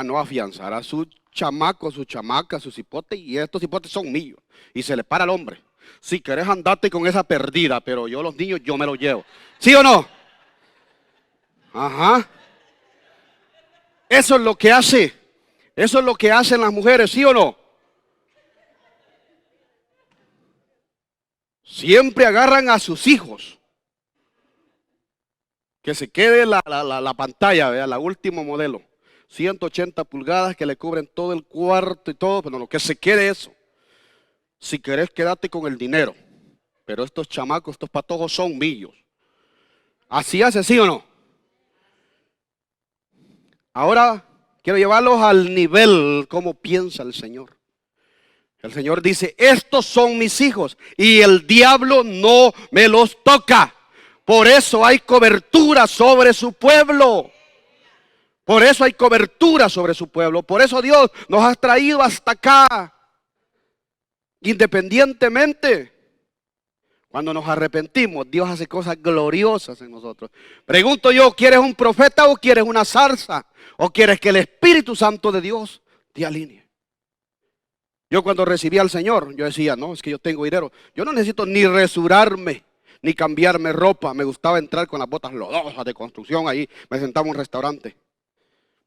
No, afianzar a su chamaco, su chamaca, sus hipotes, y estos hipotes son míos. Y se le para al hombre. Si querés andarte con esa perdida, pero yo los niños yo me los llevo. ¿Sí o no? Ajá. Eso es lo que hace. Eso es lo que hacen las mujeres, ¿sí o no? Siempre agarran a sus hijos. Que se quede la pantalla, vea, la último modelo. 180 pulgadas que le cubren todo el cuarto y todo, pero lo que se quede eso. Si querés, quédate con el dinero. Pero estos chamacos, estos patojos son míos. ¿Así hace, sí o no? Ahora quiero llevarlos al nivel como piensa el Señor. El Señor dice, estos son mis hijos y el diablo no me los toca. Por eso hay cobertura sobre su pueblo. Por eso hay cobertura sobre su pueblo. Por eso Dios nos ha traído hasta acá. Independientemente. Cuando nos arrepentimos, Dios hace cosas gloriosas en nosotros. Pregunto yo, ¿quieres un profeta o quieres una zarza? ¿O quieres que el Espíritu Santo de Dios te alinee? Yo cuando recibí al Señor, yo decía, no, es que yo tengo dinero. Yo no necesito ni resurarme, ni cambiarme ropa. Me gustaba entrar con las botas lodosas de construcción ahí. Me sentaba en un restaurante.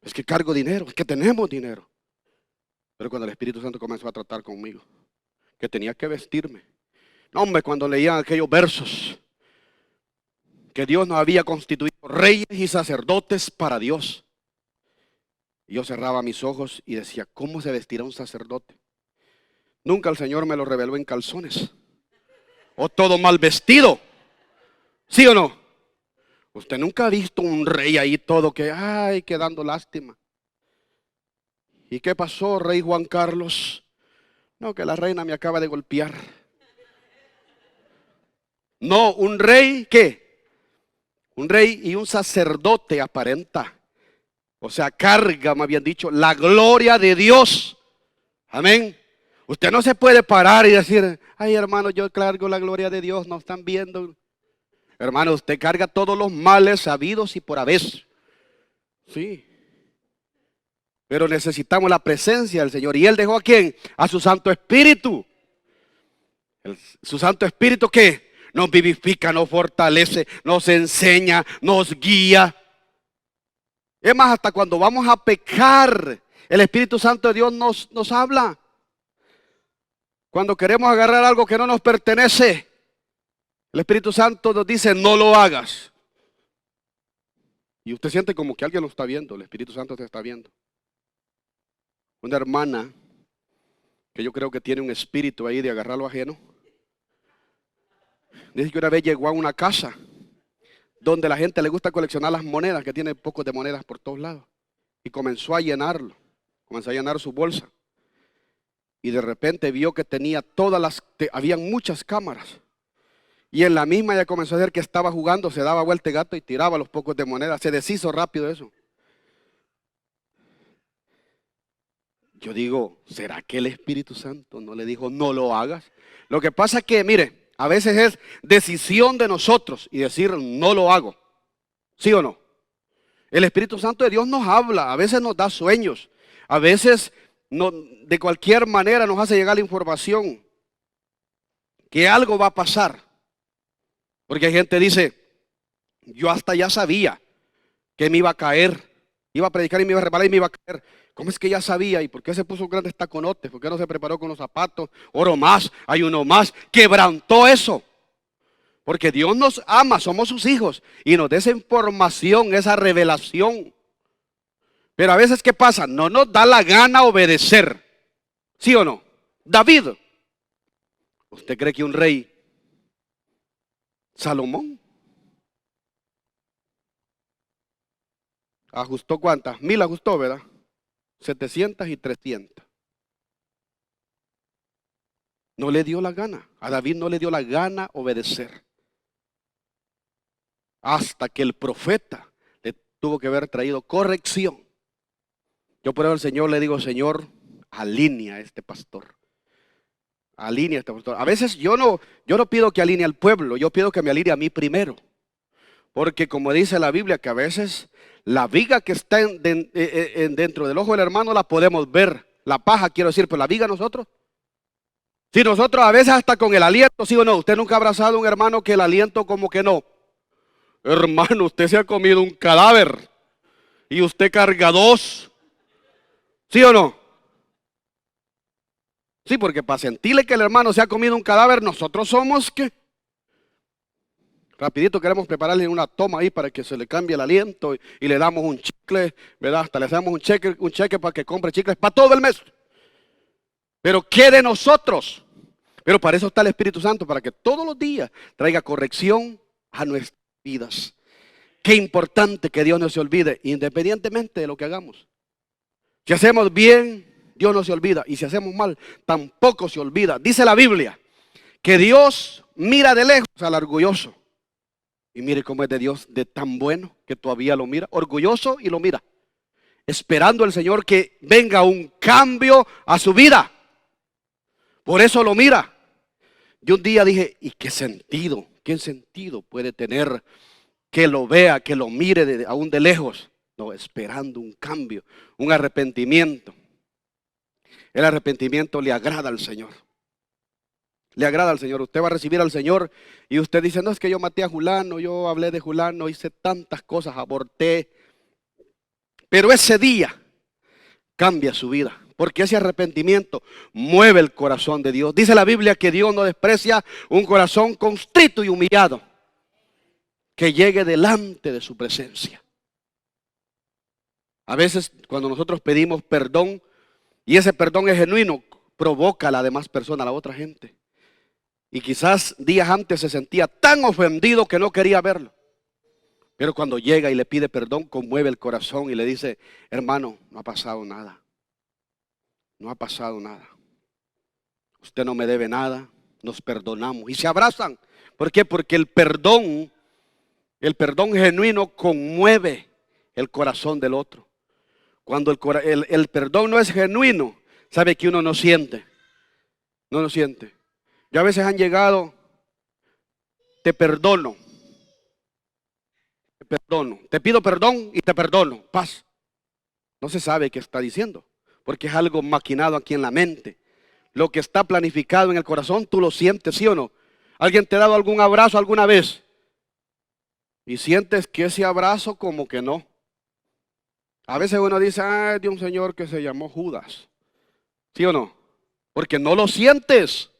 Es que cargo dinero, es que tenemos dinero. Pero cuando el Espíritu Santo comenzó a tratar conmigo, que tenía que vestirme. No, hombre, cuando leían aquellos versos, que Dios nos había constituido reyes y sacerdotes para Dios. Y yo cerraba mis ojos y decía, ¿cómo se vestirá un sacerdote? Nunca el Señor me lo reveló en calzones. O todo mal vestido. ¿Sí o no? Usted nunca ha visto un rey ahí todo que, que dando lástima. ¿Y qué pasó, rey Juan Carlos? No, que la reina me acaba de golpear. No, un rey, ¿qué? Un rey y un sacerdote aparenta. O sea, carga, me habían dicho, la gloria de Dios. Amén. Usted no se puede parar y decir, ay hermano, yo cargo la gloria de Dios, no están viendo. Hermano, usted carga todos los males sabidos y por haber. Sí. Pero necesitamos la presencia del Señor. ¿Y Él dejó a quién? A su Santo Espíritu. Su Santo Espíritu, ¿qué? Nos vivifica, nos fortalece, nos enseña, nos guía. Es más, hasta cuando vamos a pecar, el Espíritu Santo de Dios nos habla. Cuando queremos agarrar algo que no nos pertenece, el Espíritu Santo nos dice, no lo hagas. Y usted siente como que alguien lo está viendo, el Espíritu Santo te está viendo. Una hermana, que yo creo que tiene un espíritu ahí de agarrar lo ajeno, dice que una vez llegó a una casa donde la gente le gusta coleccionar las monedas, que tiene pocos de monedas por todos lados. Y comenzó a llenarlo, comenzó a llenar su bolsa. Y de repente vio que tenía habían muchas cámaras. Y en la misma ya comenzó a ver que estaba jugando, se daba vuelta el gato y tiraba los pocos de monedas. Se deshizo rápido eso. Yo digo, ¿será que el Espíritu Santo no le dijo, no lo hagas? Lo que pasa es que, mire, A veces es decisión de nosotros y decir no lo hago. ¿Sí o no? El Espíritu Santo de Dios nos habla, a veces nos da sueños, a veces de cualquier manera nos hace llegar la información que algo va a pasar. Porque hay gente que dice, yo hasta ya sabía que me iba a caer, iba a predicar y me iba a reparar y me iba a caer. ¿Cómo es que ya sabía? ¿Y por qué se puso grandes taconotes? ¿Por qué no se preparó con los zapatos? Oro más, ayuno más, quebrantó eso. Porque Dios nos ama, somos sus hijos y nos da esa información, esa revelación. Pero a veces, ¿qué pasa? No nos da la gana obedecer. ¿Sí o no? David, ¿usted cree que un rey, Salomón, ajustó cuántas? 1000 ajustó, ¿verdad? 700 y 300. No le dio la gana. A David no le dio la gana obedecer. Hasta que el profeta le tuvo que haber traído corrección. Yo por eso al Señor le digo, Señor, alinea a este pastor. Alinea a este pastor. A veces yo no pido que alinee al pueblo, yo pido que me alinee a mí primero. Porque como dice la Biblia, que a veces la viga que está dentro del ojo del hermano la podemos ver. La paja, quiero decir, pero la viga nosotros. Si nosotros a veces hasta con el aliento, ¿sí o no? Usted nunca ha abrazado a un hermano que el aliento como que no. Hermano, usted se ha comido un cadáver y usted carga dos. ¿Sí o no? Sí, porque para sentirle que el hermano se ha comido un cadáver, nosotros somos que rapidito queremos prepararle una toma ahí para que se le cambie el aliento y le damos un chicle, ¿verdad? Hasta le damos un cheque para que compre chicles para todo el mes. Pero ¿qué de nosotros? Pero para eso está el Espíritu Santo, para que todos los días traiga corrección a nuestras vidas. Qué importante que Dios no se olvide, independientemente de lo que hagamos. Si hacemos bien, Dios no se olvida. Y si hacemos mal, tampoco se olvida. Dice la Biblia que Dios mira de lejos al orgulloso. Y mire cómo es de Dios, de tan bueno que todavía lo mira. Orgulloso y lo mira. Esperando el Señor que venga un cambio a su vida. Por eso lo mira. Yo un día dije, ¿y qué sentido puede tener que lo vea, que lo mire aún de lejos? No, esperando un cambio, un arrepentimiento. El arrepentimiento le agrada al Señor. Le agrada al Señor. Usted va a recibir al Señor y usted dice, no, es que yo maté a fulano, yo hablé de fulano, hice tantas cosas, aborté. Pero ese día cambia su vida. Porque ese arrepentimiento mueve el corazón de Dios. Dice la Biblia que Dios no desprecia un corazón contrito y humillado, que llegue delante de su presencia. A veces cuando nosotros pedimos perdón y ese perdón es genuino, provoca a la demás persona, a la otra gente. Y quizás días antes se sentía tan ofendido que no quería verlo. Pero cuando llega y le pide perdón, conmueve el corazón y le dice, hermano, no ha pasado nada. No ha pasado nada. Usted no me debe nada. Nos perdonamos. Y se abrazan. ¿Por qué? Porque el perdón genuino conmueve el corazón del otro. Cuando el perdón no es genuino, sabe que uno no siente. No lo siente. Yo a veces han llegado, te perdono. Te perdono. Te pido perdón y te perdono. Paz. No se sabe qué está diciendo. Porque es algo maquinado aquí en la mente. Lo que está planificado en el corazón, tú lo sientes, ¿sí o no? ¿Alguien te ha dado algún abrazo alguna vez? Y sientes que ese abrazo como que no. A veces uno dice, de un señor que se llamó Judas. ¿Sí o no? Porque no lo sientes.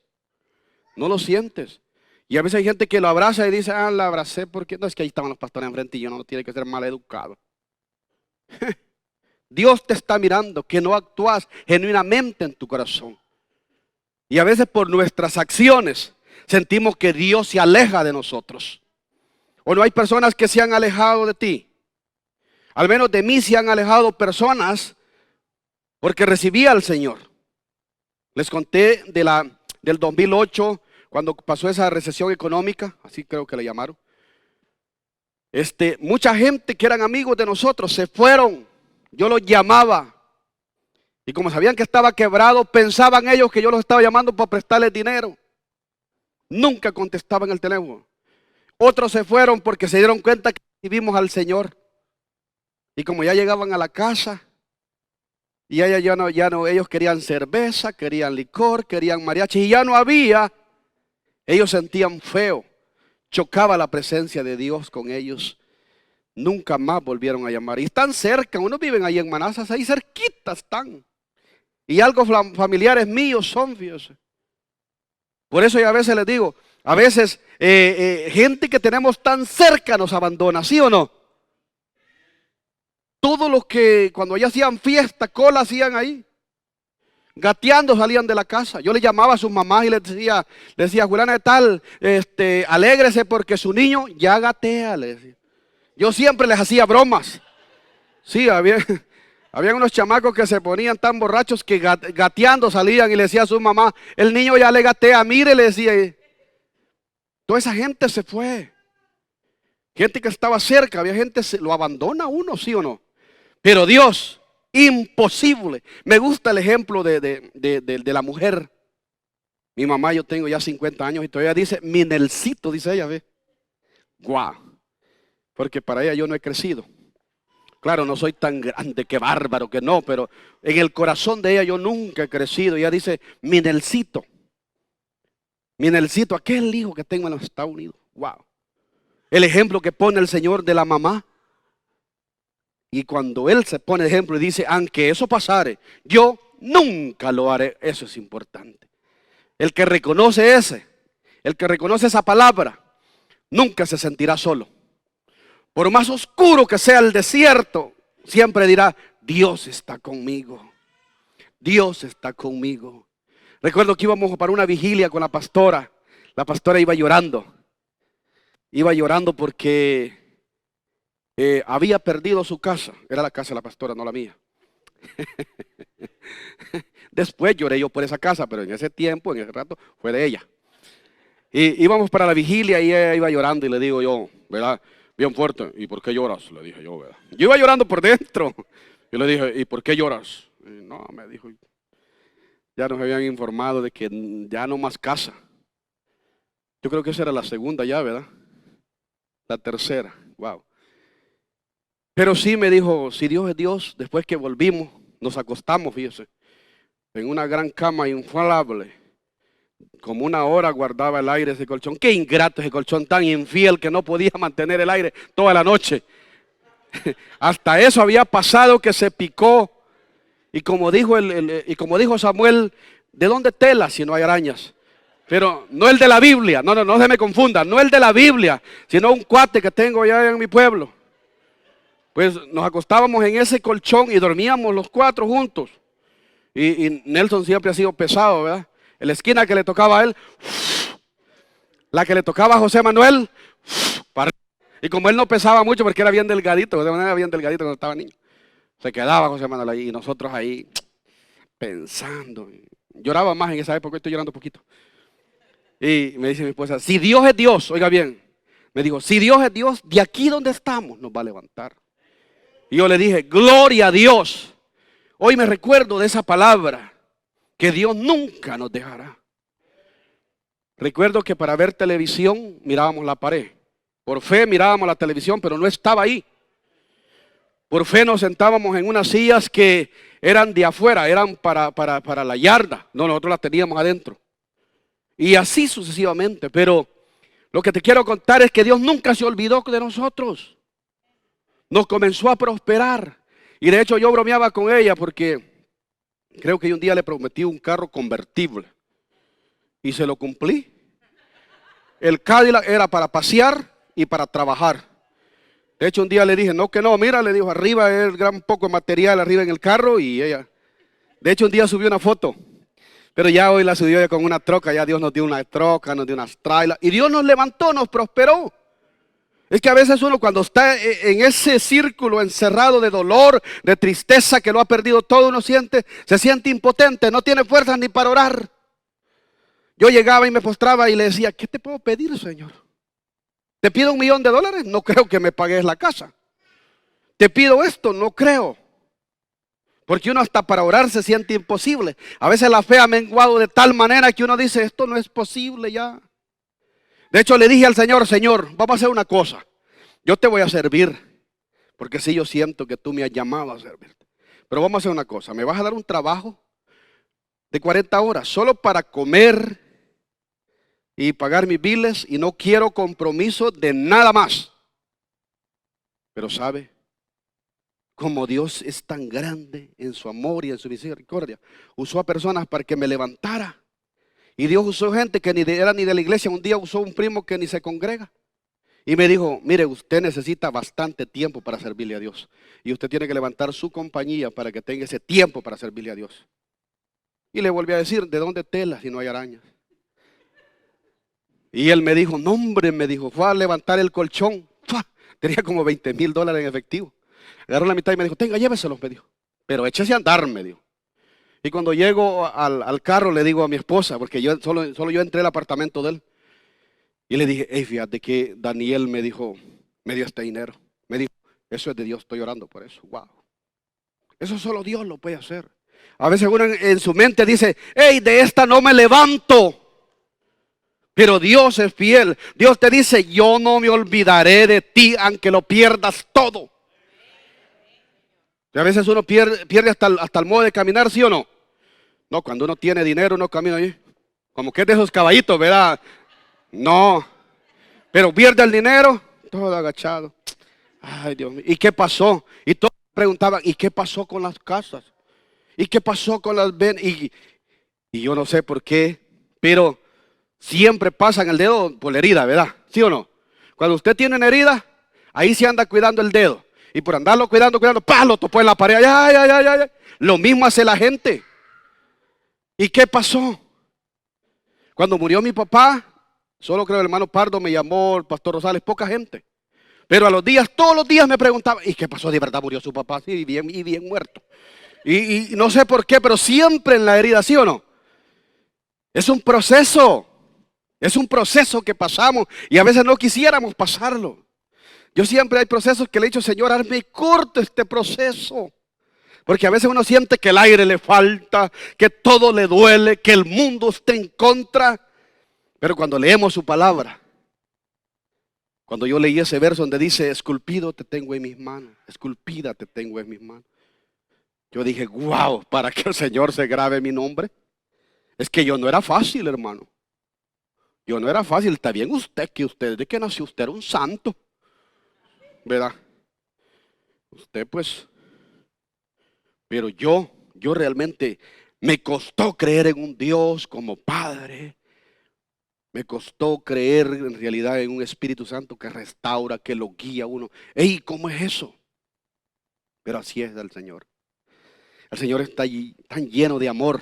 No lo sientes. Y a veces hay gente que lo abraza y dice, la abracé porque no es que ahí estaban los pastores enfrente y yo no tiene que ser mal educado. Dios te está mirando que no actúas genuinamente en tu corazón. Y a veces por nuestras acciones sentimos que Dios se aleja de nosotros. O no hay personas que se han alejado de ti. Al menos de mí se han alejado personas porque recibí al Señor. Les conté del 2008, cuando pasó esa recesión económica, así creo que le llamaron. Mucha gente que eran amigos de nosotros se fueron. Yo los llamaba. Y como sabían que estaba quebrado, pensaban ellos que yo los estaba llamando para prestarles dinero. Nunca contestaban el teléfono. Otros se fueron porque se dieron cuenta que recibimos al Señor. Y como ya llegaban a la casa, y ellos querían cerveza, querían licor, querían mariachi, y ya no había. Ellos sentían feo. Chocaba la presencia de Dios con ellos. Nunca más volvieron a llamar. Y están cerca, unos viven ahí en Manassas, ahí cerquita están. Y algo familiares míos son, fíjense. Por eso yo a veces les digo, a veces gente que tenemos tan cerca nos abandona, ¿sí o no? Todos los que cuando ya hacían fiesta, cola hacían ahí. Gateando salían de la casa. Yo le llamaba a sus mamás y les decía, Juliana de tal, alégrese porque su niño ya gatea, le decía. Yo siempre les hacía bromas. Sí, había unos chamacos que se ponían tan borrachos que gateando salían y le decía a su mamá, el niño ya le gatea, mire, le decía. Toda esa gente se fue. Gente que estaba cerca, había gente, lo abandona uno, ¿sí o no? Pero Dios, imposible. Me gusta el ejemplo de la mujer. Mi mamá, yo tengo ya 50 años y todavía dice, mi Nelsito, dice ella, ve. Guau. Porque para ella yo no he crecido. Claro, no soy tan grande, que bárbaro, que no, pero en el corazón de ella yo nunca he crecido. Ella dice, mi Nelsito. Mi Nelsito, aquel hijo que tengo en los Estados Unidos. Wow. El ejemplo que pone el Señor de la mamá. Y cuando Él se pone ejemplo y dice, aunque eso pasare, yo nunca lo haré. Eso es importante. El que reconoce el que reconoce esa palabra, nunca se sentirá solo. Por más oscuro que sea el desierto, siempre dirá, Dios está conmigo. Dios está conmigo. Recuerdo que íbamos para una vigilia con la pastora. La pastora iba llorando. Iba llorando porque había perdido su casa. Era la casa de la pastora, no la mía. Después lloré yo por esa casa, pero en ese tiempo, en ese rato, fue de ella. Y íbamos para la vigilia y ella iba llorando y le digo yo, ¿verdad? Bien fuerte, ¿y por qué lloras? Le dije yo, ¿verdad? Yo iba llorando por dentro. Yo le dije, ¿y por qué lloras? Y no, me dijo, ya nos habían informado de que ya no más casa. Yo creo que esa era la segunda ya, ¿verdad? La tercera, wow. Pero sí me dijo, si Dios es Dios, después que volvimos, nos acostamos, fíjese, en una gran cama inflable. Como una hora guardaba el aire ese colchón. Qué ingrato ese colchón, tan infiel que no podía mantener el aire toda la noche. Hasta eso había pasado que se picó. Y como dijo Samuel, ¿de dónde tela si no hay arañas? Pero no el de la Biblia, no se me confunda, no el de la Biblia, sino un cuate que tengo allá en mi pueblo. Pues nos acostábamos en ese colchón y dormíamos los cuatro juntos. Y Nelson siempre ha sido pesado, ¿verdad? En la esquina que le tocaba a él, la que le tocaba a José Manuel, y como él no pesaba mucho porque era bien delgadito, de manera bien delgadito cuando estaba niño, se quedaba José Manuel ahí y nosotros ahí pensando. Lloraba más en esa época, estoy llorando poquito. Y me dice mi esposa, si Dios es Dios, oiga bien, me dijo, si Dios es Dios, de aquí donde estamos nos va a levantar. Y yo le dije, gloria a Dios. Hoy me recuerdo de esa palabra, que Dios nunca nos dejará. Recuerdo que para ver televisión mirábamos la pared. Por fe mirábamos la televisión, pero no estaba ahí. Por fe nos sentábamos en unas sillas que eran de afuera, eran para la yarda. No, nosotros las teníamos adentro. Y así sucesivamente. Pero lo que te quiero contar es que Dios nunca se olvidó de nosotros. Nos comenzó a prosperar. Y de hecho yo bromeaba con ella porque creo que un día le prometí un carro convertible. Y se lo cumplí. El Cadillac era para pasear y para trabajar. De hecho un día le dije, no que no, mira, le dijo, arriba es gran poco de material arriba en el carro. Y ella, de hecho un día subió una foto. Pero ya hoy la subió ella con una troca. Ya Dios nos dio una troca, nos dio unas trailers. Y Dios nos levantó, nos prosperó. Es que a veces uno cuando está en ese círculo encerrado de dolor, de tristeza, que lo ha perdido todo, uno se siente impotente, no tiene fuerzas ni para orar. Yo llegaba y me postraba y le decía, ¿qué te puedo pedir, Señor? ¿Te pido $1.000.000? No creo que me pagues la casa. ¿Te pido esto? No creo. Porque uno hasta para orar se siente imposible. A veces la fe ha menguado de tal manera que uno dice, esto no es posible ya. De hecho, le dije al Señor, Señor, vamos a hacer una cosa. Yo te voy a servir, porque sí, yo siento que tú me has llamado a servirte. Pero vamos a hacer una cosa. Me vas a dar un trabajo de 40 horas, solo para comer y pagar mis biles, y no quiero compromiso de nada más. Pero ¿sabe? Como Dios es tan grande en su amor y en su misericordia, usó a personas para que me levantara. Y Dios usó gente que era ni de la iglesia. Un día usó un primo que ni se congrega. Y me dijo, mire, usted necesita bastante tiempo para servirle a Dios. Y usted tiene que levantar su compañía para que tenga ese tiempo para servirle a Dios. Y le volví a decir, ¿de dónde telas si no hay arañas? Y él me dijo, no hombre, me dijo, fue a levantar el colchón. ¡Fua! Tenía como $20,000 en efectivo. Agarró la mitad y me dijo, tenga, lléveselos, me dijo. Pero échese a andar, me dijo. Y cuando llego al carro le digo a mi esposa, porque yo solo yo entré al apartamento de él. Y le dije, hey, fíjate que Daniel me dijo, me dio este dinero. Me dijo, eso es de Dios, estoy orando por eso. Wow. Eso solo Dios lo puede hacer. A veces uno en su mente dice, hey, de esta no me levanto. Pero Dios es fiel. Dios te dice, yo no me olvidaré de ti aunque lo pierdas todo. Y a veces uno pierde hasta el modo de caminar, ¿sí o no? No, cuando uno tiene dinero uno camina ahí, como que es de esos caballitos, ¿verdad? No, pero pierde el dinero, todo agachado. Ay, Dios mío, ¿y qué pasó? Y todos preguntaban, ¿y qué pasó con las casas? ¿Y qué pasó con las venas? Y yo no sé por qué, pero siempre pasan el dedo por la herida, ¿verdad? ¿Sí o no? Cuando usted tiene una herida, ahí se anda cuidando el dedo. Y por andarlo cuidando, ¡pah! Lo topó en la pared. ¡Ay, ay, ay, ay! Lo mismo hace la gente. ¿Y qué pasó? Cuando murió mi papá, solo creo el hermano Pardo me llamó, el pastor Rosales, poca gente. Pero a los días, todos los días me preguntaban, ¿y qué pasó? ¿De verdad murió su papá? Sí, bien muerto. Y no sé por qué, pero siempre en la herida, ¿sí o no? Es un proceso. Es un proceso que pasamos y a veces no quisiéramos pasarlo. Yo siempre hay procesos que le he dicho, Señor, hazme corto este proceso. Porque a veces uno siente que el aire le falta, que todo le duele, que el mundo está en contra. Pero cuando leemos su palabra, cuando yo leí ese verso donde dice, esculpido te tengo en mis manos, esculpida te tengo en mis manos. Yo dije, wow, para que el Señor se grabe mi nombre. Es que yo no era fácil, hermano. Yo no era fácil. Está bien usted, que usted, ¿de qué nació? Usted era un santo, ¿verdad? Usted pues, pero yo realmente me costó creer en un Dios como Padre. Me costó creer en realidad en un Espíritu Santo que restaura, que lo guía a uno. ¡Ey! ¿Cómo es eso? Pero así es el Señor. El Señor está allí, tan lleno de amor.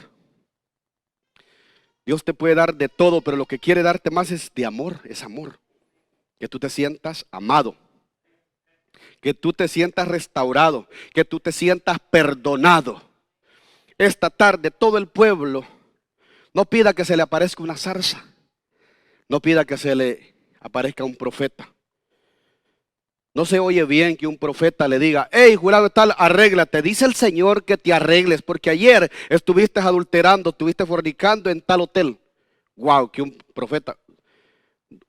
Dios te puede dar de todo, pero lo que quiere darte más es de amor, es amor. Que tú te sientas amado. Que tú te sientas restaurado. Que tú te sientas perdonado. Esta tarde todo el pueblo no pida que se le aparezca una zarza. No pida que se le aparezca un profeta. No se oye bien que un profeta le diga, hey, jurado tal, arréglate. Dice el Señor que te arregles, porque ayer estuviste adulterando, estuviste fornicando en tal hotel. Wow, que un profeta.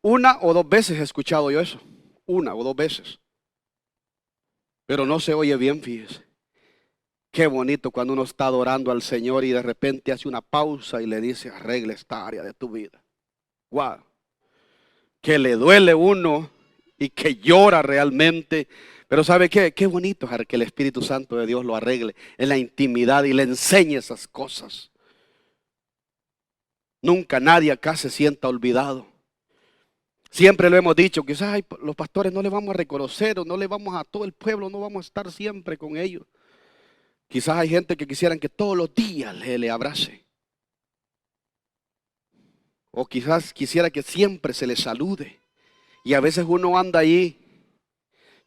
Una o dos veces he escuchado yo eso. Una o dos veces. Pero no se oye bien, fíjese. Qué bonito cuando uno está adorando al Señor y de repente hace una pausa y le dice, arregla esta área de tu vida. Wow. Que le duele uno y que llora realmente. Pero ¿sabe qué? Qué bonito es que el Espíritu Santo de Dios lo arregle en la intimidad y le enseñe esas cosas. Nunca nadie acá se sienta olvidado. Siempre lo hemos dicho, quizás los pastores no le vamos a reconocer o no le vamos a todo el pueblo, no vamos a estar siempre con ellos. Quizás hay gente que quisieran que todos los días le abrace. O quizás quisiera que siempre se le salude. Y a veces uno anda ahí.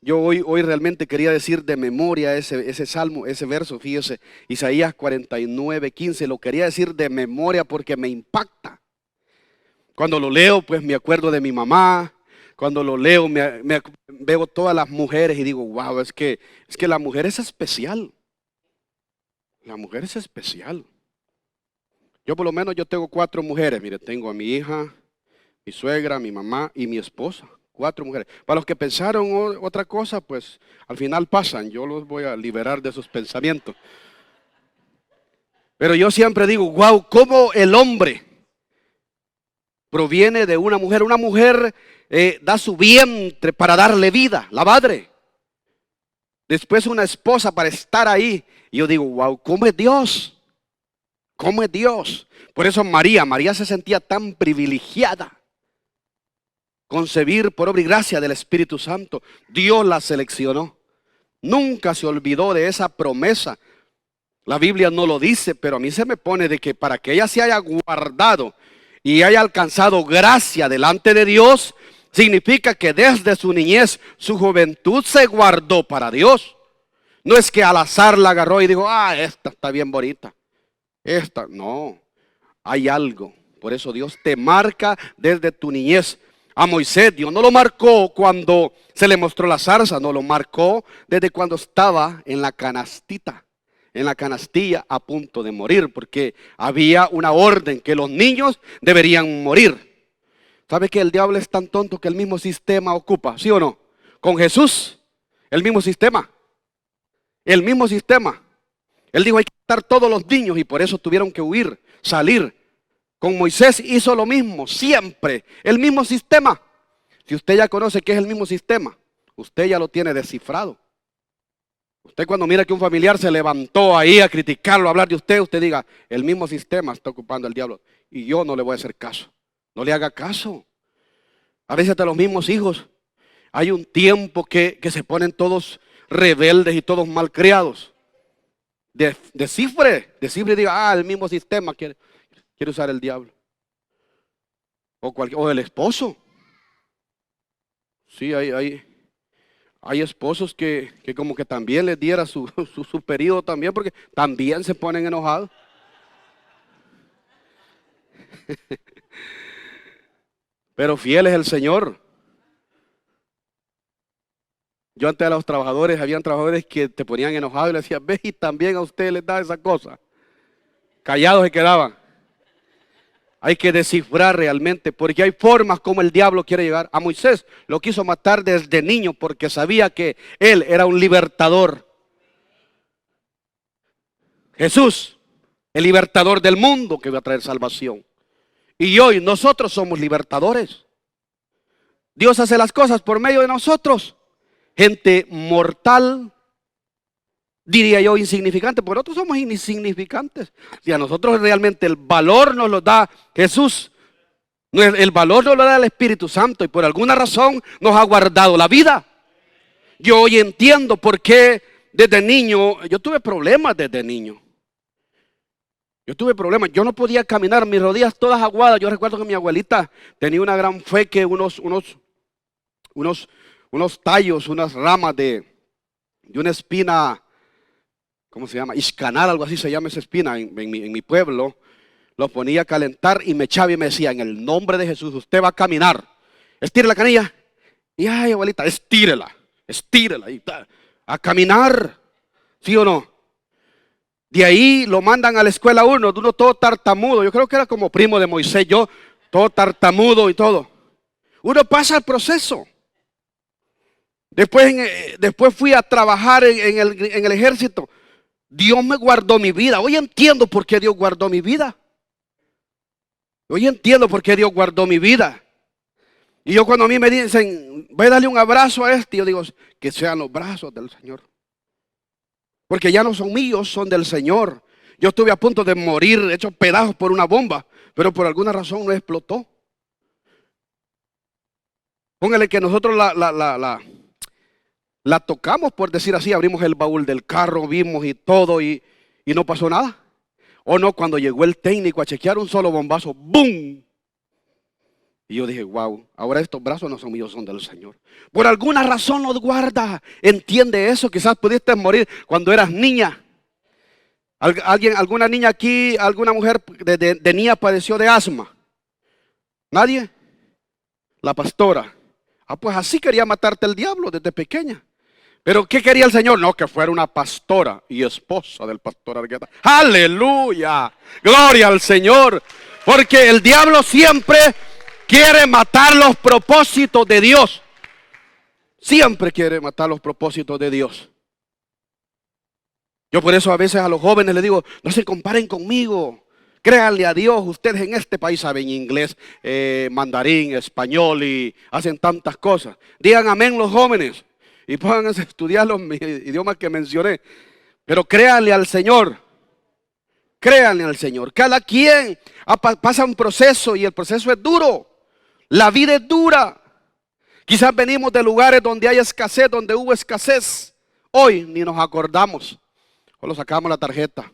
Yo hoy realmente quería decir de memoria ese salmo, ese verso, fíjese, Isaías 49:15, lo quería decir de memoria porque me impacta. Cuando lo leo, pues me acuerdo de mi mamá. Cuando lo leo, veo todas las mujeres y digo, wow, es que la mujer es especial. La mujer es especial. Yo por lo menos yo tengo 4 mujeres. Mire, tengo a mi hija, Mi suegra, mi mamá y mi esposa. 4 mujeres. Para los que pensaron otra cosa, pues al final pasan. Yo los voy a liberar de sus pensamientos. Pero yo siempre digo, wow, cómo el hombre proviene de una mujer. Una mujer da su vientre para darle vida, la madre. Después una esposa para estar ahí. Y yo digo, wow, ¿cómo es Dios? ¿Cómo es Dios? Por eso María se sentía tan privilegiada. Concebir por obra y gracia del Espíritu Santo. Dios la seleccionó. Nunca se olvidó de esa promesa. La Biblia no lo dice, pero a mí se me pone de que para que ella se haya guardado y haya alcanzado gracia delante de Dios, significa que desde su niñez, su juventud se guardó para Dios. No es que al azar la agarró y dijo, esta está bien bonita. Esta, no, hay algo. Por eso Dios te marca desde tu niñez. A Moisés Dios no lo marcó cuando se le mostró la zarza, no lo marcó desde cuando estaba en la canastita. En la canastilla a punto de morir, porque había una orden que los niños deberían morir. ¿Sabe que el diablo es tan tonto que el mismo sistema ocupa? ¿Sí o no? Con Jesús, el mismo sistema. El mismo sistema. Él dijo hay que matar todos los niños y por eso tuvieron que huir, salir. Con Moisés hizo lo mismo, siempre. El mismo sistema. Si usted ya conoce que es el mismo sistema, usted ya lo tiene descifrado. Usted cuando mira que un familiar se levantó ahí a criticarlo, a hablar de usted, usted diga, el mismo sistema está ocupando el diablo. Y yo no le voy a hacer caso. No le haga caso. A veces hasta los mismos hijos. Hay un tiempo que se ponen todos rebeldes y todos malcriados. Descifre y diga, el mismo sistema quiere usar el diablo. O el esposo. Sí, hay esposos que como que también les diera su periodo también, porque también se ponen enojados. Pero fiel es el Señor. Yo antes a los trabajadores, habían trabajadores que te ponían enojados y le decían, ve y también a ustedes les da esa cosa. Callados se quedaban. Hay que descifrar realmente, porque hay formas como el diablo quiere llegar. A Moisés lo quiso matar desde niño porque sabía que él era un libertador. Jesús, el libertador del mundo que iba a traer salvación. Y hoy nosotros somos libertadores. Dios hace las cosas por medio de nosotros. Gente mortal, diría yo insignificante, porque nosotros somos insignificantes. Y a nosotros realmente el valor nos lo da Jesús. El valor nos lo da el Espíritu Santo y por alguna razón nos ha guardado la vida. Yo hoy entiendo por qué desde niño, yo tuve problemas desde niño. Yo no podía caminar, mis rodillas todas aguadas. Yo recuerdo que mi abuelita tenía una gran fe que unos tallos, unas ramas de una espina, ¿cómo se llama? Iscanal, algo así se llama esa espina en mi pueblo. Los ponía a calentar y me echaba y me decía, en el nombre de Jesús, usted va a caminar. Estire la canilla. Y ay, abuelita, estírela. Y a caminar. ¿Sí o no? De ahí lo mandan a la escuela uno todo tartamudo. Yo creo que era como primo de Moisés, yo, todo tartamudo y todo. Uno pasa el proceso. Después fui a trabajar en el ejército. Dios me guardó mi vida. Hoy entiendo por qué Dios guardó mi vida. Y yo cuando a mí me dicen, voy a darle un abrazo a este, yo digo, que sean los brazos del Señor. Porque ya no son míos, son del Señor. Yo estuve a punto de morir, hecho pedazos por una bomba, pero por alguna razón no explotó. Póngale que nosotros la tocamos, por decir así, abrimos el baúl del carro, vimos y todo y no pasó nada. O no, cuando llegó el técnico a chequear un solo bombazo, ¡boom! Y yo dije, wow, ahora estos brazos no son míos, son del Señor. Por alguna razón los guarda. Entiende eso, quizás pudiste morir cuando eras niña. ¿Alguna niña aquí, alguna mujer de niña padeció de asma? ¿Nadie? La pastora. Pues así quería matarte el diablo desde pequeña. Pero ¿qué quería el Señor? No, que fuera una pastora y esposa del pastor Argueta. ¡Aleluya! ¡Gloria al Señor! Porque el diablo siempre quiere matar los propósitos de Dios. Siempre quiere matar los propósitos de Dios. Yo por eso a veces a los jóvenes les digo, no se comparen conmigo. Créanle a Dios. Ustedes en este país saben inglés, mandarín, español y hacen tantas cosas. Digan amén los jóvenes y pónganse a estudiar los idiomas que mencioné. Pero créanle al Señor. Créanle al Señor. Cada quien pasa un proceso y el proceso es duro. La vida es dura. Quizás venimos de lugares donde hay escasez, donde hubo escasez. Hoy ni nos acordamos. Solo sacamos la tarjeta.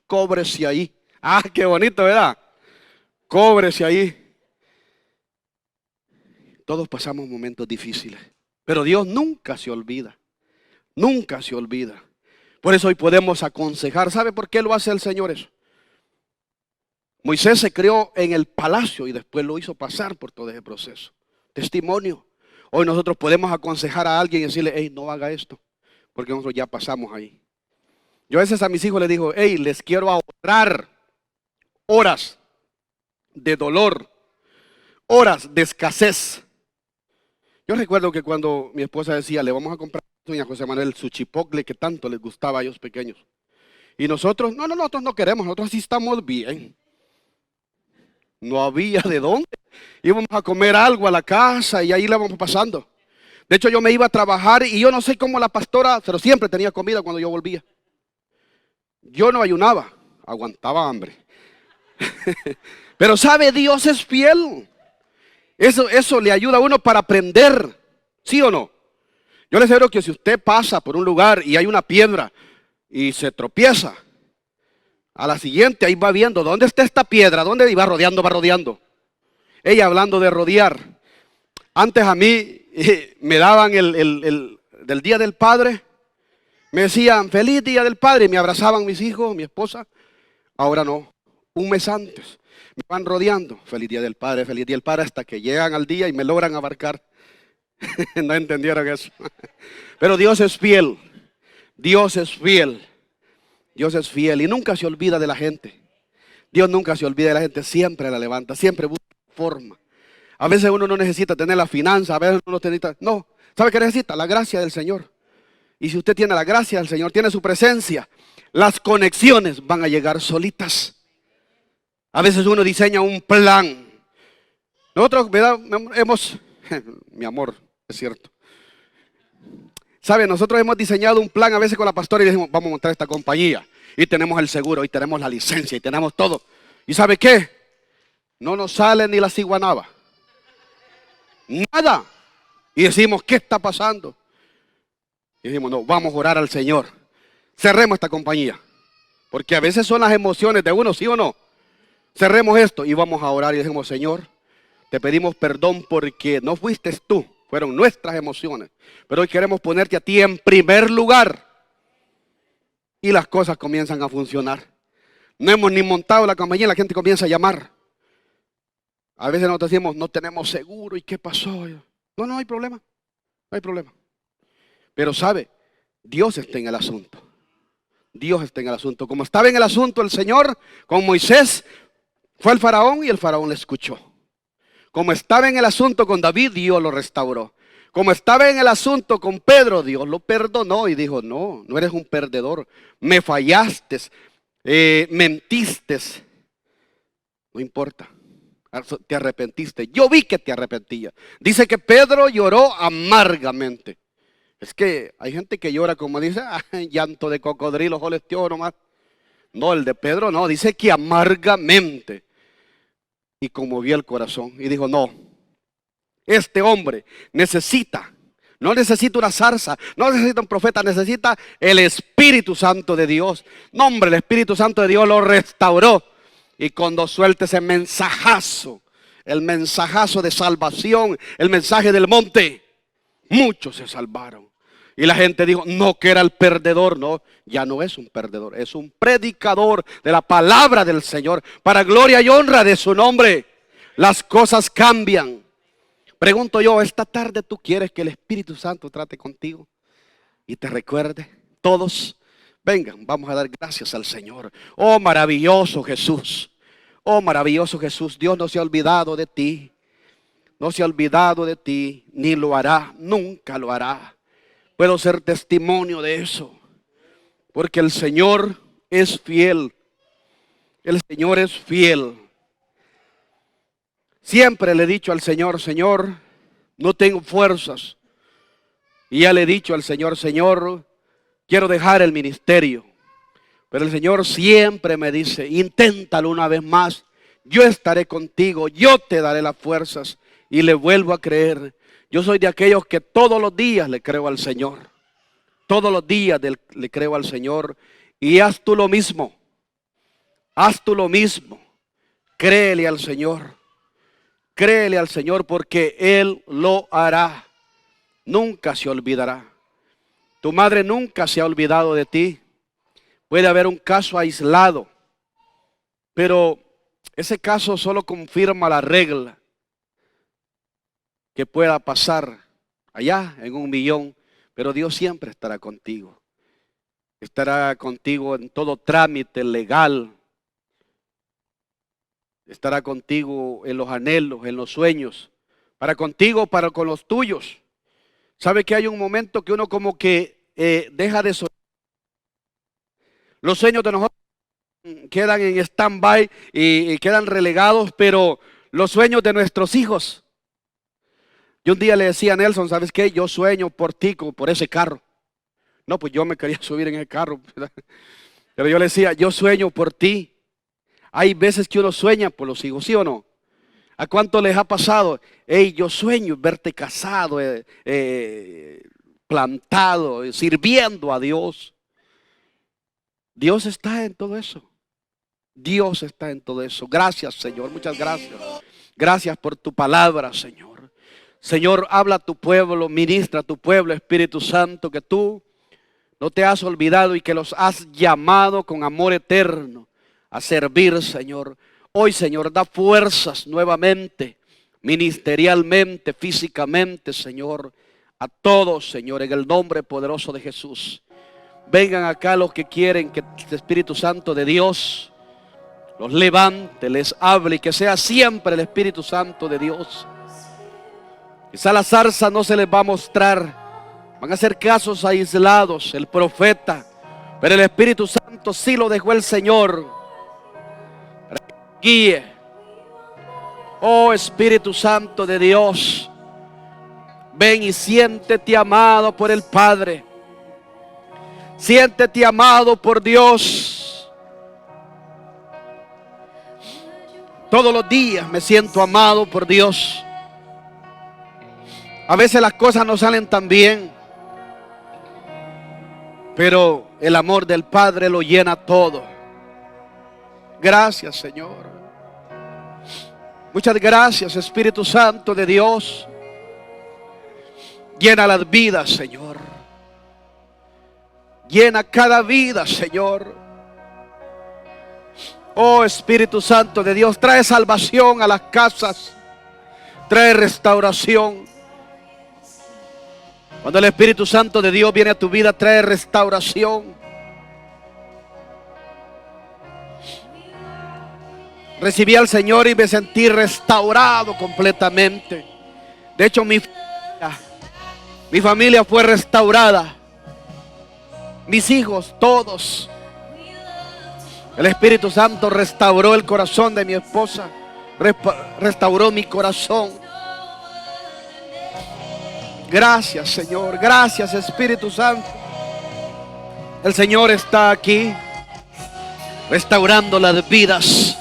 Cóbrese ahí. Ah, qué bonito, ¿verdad? Cóbrese ahí. Todos pasamos momentos difíciles. Pero Dios nunca se olvida. Nunca se olvida. Por eso hoy podemos aconsejar. ¿Sabe por qué lo hace el Señor eso? Moisés se crió en el palacio y después lo hizo pasar por todo ese proceso. Testimonio. Hoy nosotros podemos aconsejar a alguien y decirle, hey, no haga esto. Porque nosotros ya pasamos ahí. Yo a veces a mis hijos les digo, hey, les quiero ahorrar horas de dolor, horas de escasez. Yo recuerdo que cuando mi esposa decía, le vamos a comprar a doña José Manuel su chipotle que tanto les gustaba a ellos pequeños. Y nosotros, nosotros no queremos, nosotros sí estamos bien. No había de dónde. Íbamos a comer algo a la casa y ahí la vamos pasando. De hecho, yo me iba a trabajar y yo no sé cómo la pastora, pero siempre tenía comida cuando yo volvía. Yo no ayunaba, aguantaba hambre. Pero sabe, Dios es fiel. Eso le ayuda a uno para aprender, ¿sí o no? Yo les aseguro que si usted pasa por un lugar y hay una piedra y se tropieza, a la siguiente ahí va viendo, ¿dónde está esta piedra? ¿Dónde? Y va rodeando, va rodeando. Ella hablando de rodear. Antes a mí me daban del Día del Padre, me decían, feliz Día del Padre, y me abrazaban mis hijos, mi esposa. Ahora no, un mes antes me van rodeando, feliz Día del Padre, hasta que llegan al día y me logran abarcar. No entendieron eso. Pero Dios es fiel, Dios es fiel, Dios es fiel y nunca se olvida de la gente. Dios nunca se olvida de la gente, siempre la levanta, siempre busca forma. A veces uno no necesita tener la finanza, a veces uno no necesita, no, ¿sabe qué necesita? La gracia del Señor. Y si usted tiene la gracia del Señor, tiene su presencia, las conexiones van a llegar solitas. A veces uno diseña un plan. Nosotros, ¿verdad? Mi amor, es cierto. ¿Sabe? Nosotros hemos diseñado un plan a veces con la pastora y decimos, vamos a montar esta compañía. Y tenemos el seguro, y tenemos la licencia, y tenemos todo. ¿Y sabe qué? No nos sale ni la ciguanaba. Nada. Y decimos, ¿qué está pasando? Y decimos, no, vamos a orar al Señor. Cerremos esta compañía. Porque a veces son las emociones de uno, ¿sí o no? Cerremos esto y vamos a orar y decimos, Señor, te pedimos perdón porque no fuiste tú, fueron nuestras emociones. Pero hoy queremos ponerte a ti en primer lugar. Y las cosas comienzan a funcionar. No hemos ni montado la compañía y la gente comienza a llamar. A veces nosotros decimos, no tenemos seguro, ¿y qué pasó? No hay problema, no hay problema. Pero sabe, Dios está en el asunto. Dios está en el asunto. Como estaba en el asunto el Señor con Moisés, fue al faraón y el faraón le escuchó. Como estaba en el asunto con David, Dios lo restauró. Como estaba en el asunto con Pedro, Dios lo perdonó y dijo, no eres un perdedor. Me fallaste, mentiste. No importa, te arrepentiste. Yo vi que te arrepentías. Dice que Pedro lloró amargamente. Es que hay gente que llora como dice, llanto de cocodrilo, jolesteo nomás. No, el de Pedro no, dice que amargamente. Y conmovió el corazón y dijo, no, este hombre no necesita una zarza, no necesita un profeta, necesita el Espíritu Santo de Dios. No, hombre, el Espíritu Santo de Dios lo restauró. Y cuando suelte ese mensajazo, el mensajazo de salvación, el mensaje del monte, muchos se salvaron. Y la gente dijo, no, que era el perdedor. No, ya no es un perdedor, es un predicador de la palabra del Señor. Para gloria y honra de su nombre. Las cosas cambian. Pregunto yo, esta tarde tú quieres que el Espíritu Santo trate contigo y te recuerde. Todos, vengan, vamos a dar gracias al Señor. Oh, maravilloso Jesús. Oh, maravilloso Jesús. Dios no se ha olvidado de ti. no se ha olvidado de ti, ni lo hará, nunca lo hará. Puedo ser testimonio de eso, porque el Señor es fiel. El Señor es fiel. Siempre le he dicho al Señor, Señor, no tengo fuerzas. Y ya le he dicho al Señor, Señor, quiero dejar el ministerio. Pero el Señor siempre me dice, inténtalo una vez más. Yo estaré contigo, yo te daré las fuerzas. Y le vuelvo a creer. Yo soy de aquellos que todos los días le creo al Señor. Todos los días le creo al Señor. Y haz tú lo mismo. Haz tú lo mismo. Créele al Señor. Créele al Señor porque Él lo hará. Nunca se olvidará. Tu madre nunca se ha olvidado de ti. Puede haber un caso aislado, pero ese caso solo confirma la regla que pueda pasar allá en 1.000.000, pero Dios siempre estará contigo. Estará contigo en todo trámite legal. Estará contigo en los anhelos, en los sueños. Para contigo, para con los tuyos. ¿Sabe que hay un momento que uno como que deja de soñar? Los sueños de nosotros quedan en stand-by y quedan relegados, pero los sueños de nuestros hijos. Yo un día le decía a Nelson, ¿sabes qué? Yo sueño por ti, por ese carro. No, pues yo me quería subir en el carro, ¿verdad? Pero yo le decía, yo sueño por ti. Hay veces que uno sueña por los hijos, ¿sí o no? ¿A cuánto les ha pasado? Hey, yo sueño verte casado, plantado, sirviendo a Dios. Dios está en todo eso. Dios está en todo eso. Gracias, Señor. Muchas gracias. Gracias por tu palabra, Señor. Señor, habla a tu pueblo, ministra a tu pueblo, Espíritu Santo, que tú no te has olvidado y que los has llamado con amor eterno a servir, Señor. Hoy, Señor, da fuerzas nuevamente, ministerialmente, físicamente, Señor, a todos, Señor, en el nombre poderoso de Jesús. Vengan acá los que quieren que el Espíritu Santo de Dios los levante, les hable y que sea siempre el Espíritu Santo de Dios. Quizá la zarza no se les va a mostrar, van a ser casos aislados, el profeta, pero el Espíritu Santo sí lo dejó el Señor para que guíe. Oh Espíritu Santo de Dios, ven y siéntete amado por el Padre. Siéntete amado por Dios. Todos los días me siento amado por Dios. A veces las cosas no salen tan bien, pero el amor del Padre lo llena todo. Gracias, Señor. Muchas gracias, Espíritu Santo de Dios. Llena las vidas, Señor. Llena cada vida, Señor. Oh Espíritu Santo de Dios, trae salvación a las casas. Trae restauración. Cuando el Espíritu Santo de Dios viene a tu vida, trae restauración. Recibí al Señor y me sentí restaurado completamente. De hecho, mi familia fue restaurada. Mis hijos, todos. El Espíritu Santo restauró el corazón de mi esposa. Restauró mi corazón. Gracias, Señor. Gracias, Espíritu Santo. El Señor está aquí restaurando las vidas.